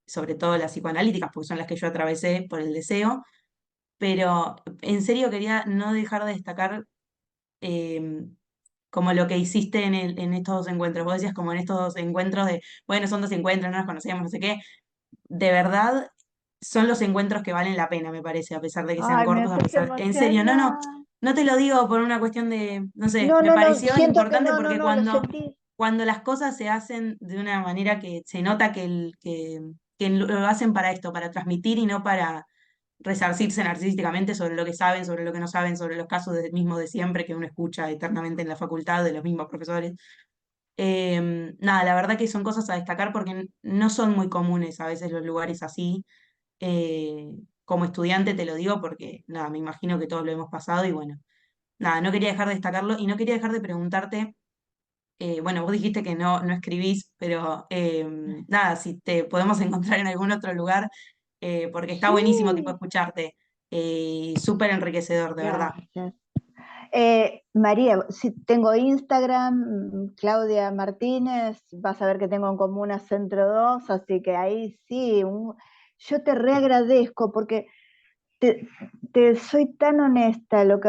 sobre todo las psicoanalíticas, porque son las que yo atravesé por el deseo, pero en serio quería no dejar de destacar eh, como lo que hiciste en estos dos encuentros. Vos decías como en estos dos encuentros de, bueno, son dos encuentros, no nos conocíamos, no sé qué, de verdad son los encuentros que valen la pena, me parece, a pesar de que sean Ay, me cortos, a haces pesar, en serio, emocionar. no te lo digo por una cuestión de, no sé, No, me no, no, pareció siento que importante no, no, porque no, lo sentí. cuando las cosas se hacen de una manera que se nota que lo hacen para esto, para transmitir y no para resarcirse narcisísticamente sobre lo que saben, sobre lo que no saben, sobre los casos mismos de siempre que uno escucha eternamente en la facultad de los mismos profesores. Nada, la verdad que son cosas a destacar porque no son muy comunes a veces los lugares así. Como estudiante te lo digo porque, nada, me imagino que todos lo hemos pasado y bueno, nada, no quería dejar de destacarlo y no quería dejar de preguntarte, bueno, vos dijiste que no escribís, pero nada, si te podemos encontrar en algún otro lugar, porque está buenísimo tipo Sí, escucharte, súper enriquecedor, de verdad. gracias. María, si tengo Instagram, Claudia Martínez, vas a ver que tengo en común a Centro 2, así que ahí sí, yo te reagradezco porque soy tan honesta, lo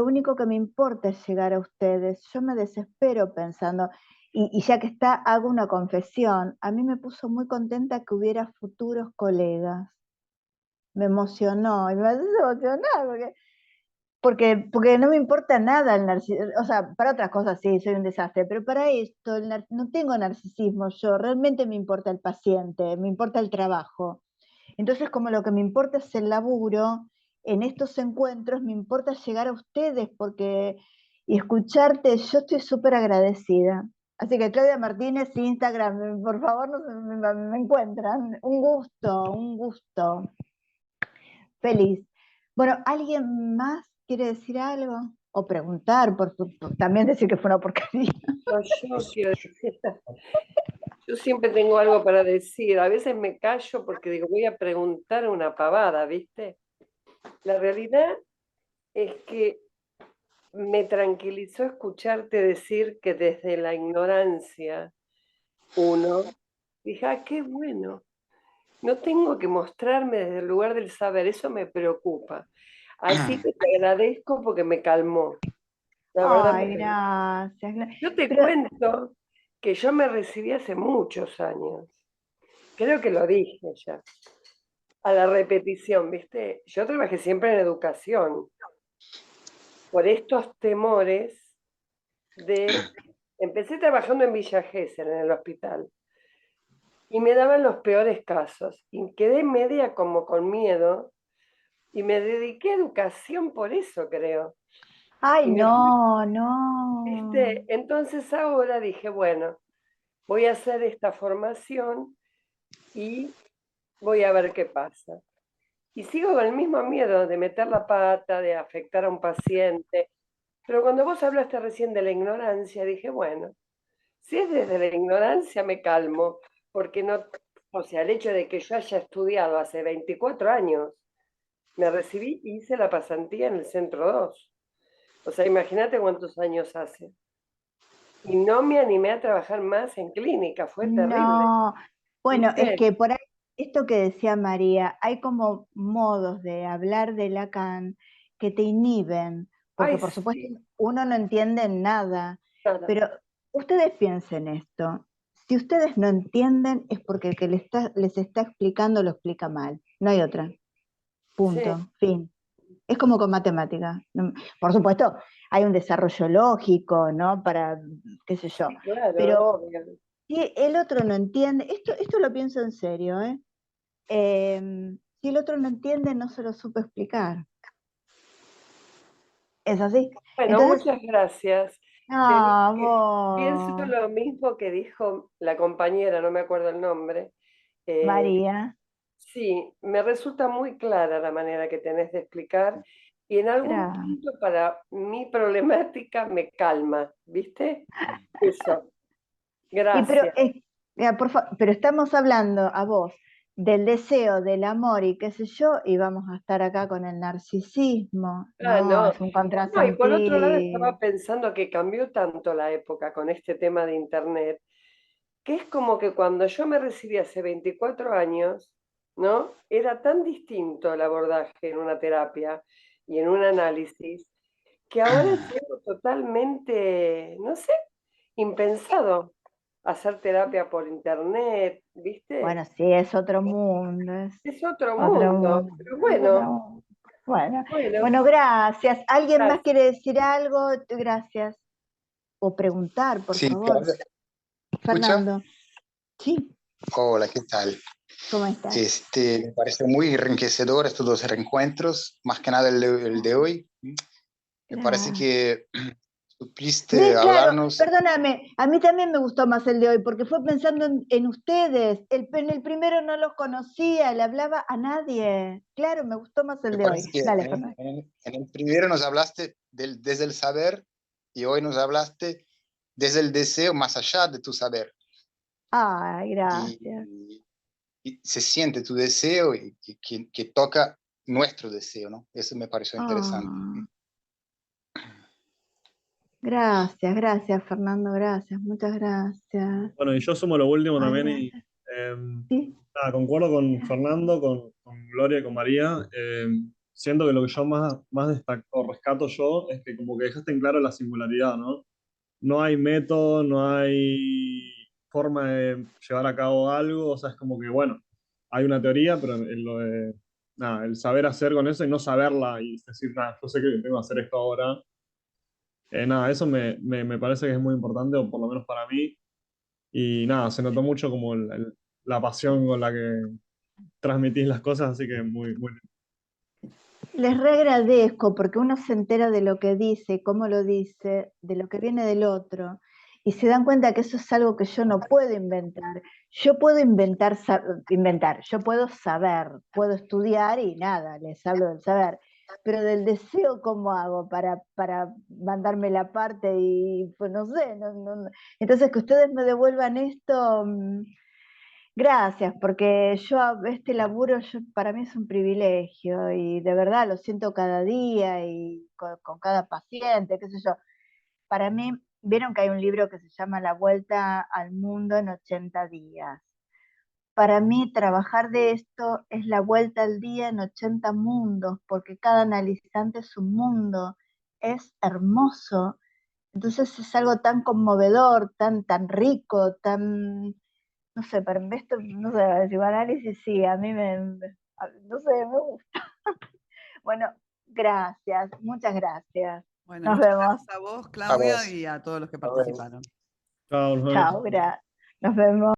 único que me importa es llegar a ustedes. Yo me desespero pensando, y ya que está, hago una confesión. A mí me puso muy contenta que hubiera futuros colegas. Me emocionó, y me hace emocionar, porque no me importa nada el narcisismo. O sea, para otras cosas sí, soy un desastre, pero para esto no tengo narcisismo yo, realmente me importa el paciente, me importa el trabajo. Entonces, como lo que me importa es el laburo, en estos encuentros me importa llegar a ustedes y escucharte, yo estoy súper agradecida. Así que Claudia Martínez, Instagram, por favor, me encuentran. Un gusto. Feliz. Bueno, ¿alguien más quiere decir algo? O preguntar, también decir que fue una porquería. No, yo quiero decir, yo siempre tengo algo para decir. A veces me callo porque digo, voy a preguntar una pavada, ¿viste? La realidad es que me tranquilizó escucharte decir que desde la ignorancia uno, dije, ah, qué bueno. No tengo que mostrarme desde el lugar del saber, eso me preocupa. Así que te agradezco porque me calmó. La verdad me Ay, calmó. gracias. Yo te Pero, cuento que yo me recibí hace muchos años. Creo que lo dije ya. A la repetición, ¿viste? Yo trabajé siempre en educación. Por estos temores de... Empecé trabajando en Villa Gesell, en el hospital. Y me daban los peores casos. Y quedé media como con miedo. Y me dediqué a educación por eso, creo. ay, Y me fui, no. ¿viste? Entonces ahora dije, bueno, voy a hacer esta formación y voy a ver qué pasa. Y sigo con el mismo miedo de meter la pata, de afectar a un paciente. Pero cuando vos hablaste recién de la ignorancia, dije, bueno, si es desde la ignorancia me calmo, porque no, o sea, el hecho de que yo haya estudiado hace 24 años, me recibí y hice la pasantía en el Centro 2. O sea, imagínate cuántos años hace. Y no me animé a trabajar más en clínica, fue terrible, No. Bueno, es ¿viste? que por ahí, esto que decía María, hay como modos de hablar de Lacan que te inhiben, porque Ay, por supuesto sí, uno no entiende nada, nada. pero ustedes piensen esto. Si ustedes no entienden es porque el que les está explicando lo explica mal. No hay otra. Sí, Punto. Fin. Es como con matemática. Por supuesto, hay un desarrollo lógico, ¿no? Para, qué sé yo. sí, claro, Pero obvio. si el otro no entiende, esto lo pienso en serio, ¿eh? Si el otro no entiende, no se lo supo explicar. ¿Es así? Bueno, Entonces, muchas gracias. Te digo no, que pienso vos, lo mismo que dijo la compañera, no me acuerdo el nombre. Eh, María, sí, me resulta muy clara la manera que tenés de explicar y en algún gracias. punto para mi problemática me calma, ¿viste? Eso, Y pero, gracias. pero estamos hablando a vos del deseo, del amor y qué sé yo, y vamos a estar acá con el narcisismo. Ah, No, no. es un No, y por otro lado contrasentido. estaba pensando que cambió tanto la época con este tema de Internet, que es como que cuando yo me recibí hace 24 años, ¿no? Era tan distinto el abordaje en una terapia y en un análisis, que ahora es algo totalmente, no sé, impensado hacer terapia por Internet, ¿viste? Bueno, sí, es otro mundo, es Es otro otro mundo, mundo, pero es otro bueno, mundo. Bueno, bueno, bueno, gracias. ¿Alguien más gracias. quiere decir algo? Gracias. O preguntar, por Sí, favor. Claudia, ¿escucha? Fernando, sí, Hola, ¿qué tal? ¿cómo estás? Me parece muy enriquecedor estos dos reencuentros, más que nada el de hoy. Me parece Gracias. que supiste Sí, claro, hablarnos. perdóname, a mí también me gustó más el de hoy, porque fue pensando en ustedes. En el primero no los conocía, le hablaba a nadie. Claro, me gustó más el Me de hoy. parece que Dale, Fernando. en el primero nos hablaste desde el saber y hoy nos hablaste desde el deseo más allá de tu saber. Ay, Y, gracias. y se siente tu deseo y que toca nuestro deseo, ¿no? Eso me pareció interesante. Ah, gracias, gracias, Fernando, gracias, muchas gracias. Bueno, y yo sumo lo último Ay, también y gracias. em, Sí, nada, concuerdo con Fernando, con Gloria y con María. Siento que lo que yo más destaco, o rescato yo es que como que dejaste en claro la singularidad, ¿no? No hay método, no hay forma de llevar a cabo algo, o sea, es como que, bueno, hay una teoría, pero lo de, nada, el saber hacer con eso y no saberla y decir, nada, yo sé que tengo que hacer esto ahora, nada, eso me parece que es muy importante, o por lo menos para mí, y nada, se notó mucho como la pasión con la que transmitís las cosas, así que muy les reagradezco porque uno se entera de lo que dice, cómo lo dice, de lo que viene del otro, y se dan cuenta que eso es algo que yo no puedo inventar. Yo puedo inventar, yo puedo saber, puedo estudiar y nada, les hablo del saber, pero del deseo, ¿cómo hago para mandarme la parte? Y pues no sé, entonces que ustedes me devuelvan esto. Gracias, porque yo este laburo para mí es un privilegio y de verdad lo siento cada día y con cada paciente, qué sé yo. Para mí, vieron que hay un libro que se llama La Vuelta al Mundo en 80 días. Para mí trabajar de esto es la vuelta al día en 80 mundos, porque cada analizante es un mundo, es hermoso. Entonces es algo tan conmovedor, tan rico, tan no sé, para esto, no sé, el psicoanálisis sí, a mí no sé, me gusta. Bueno, gracias, muchas gracias. Bueno, Nos muchas vemos. gracias a vos, A Claudia, vos. y a todos los que Nos vemos. participaron. Chao, nos vemos. Chao, nos vemos.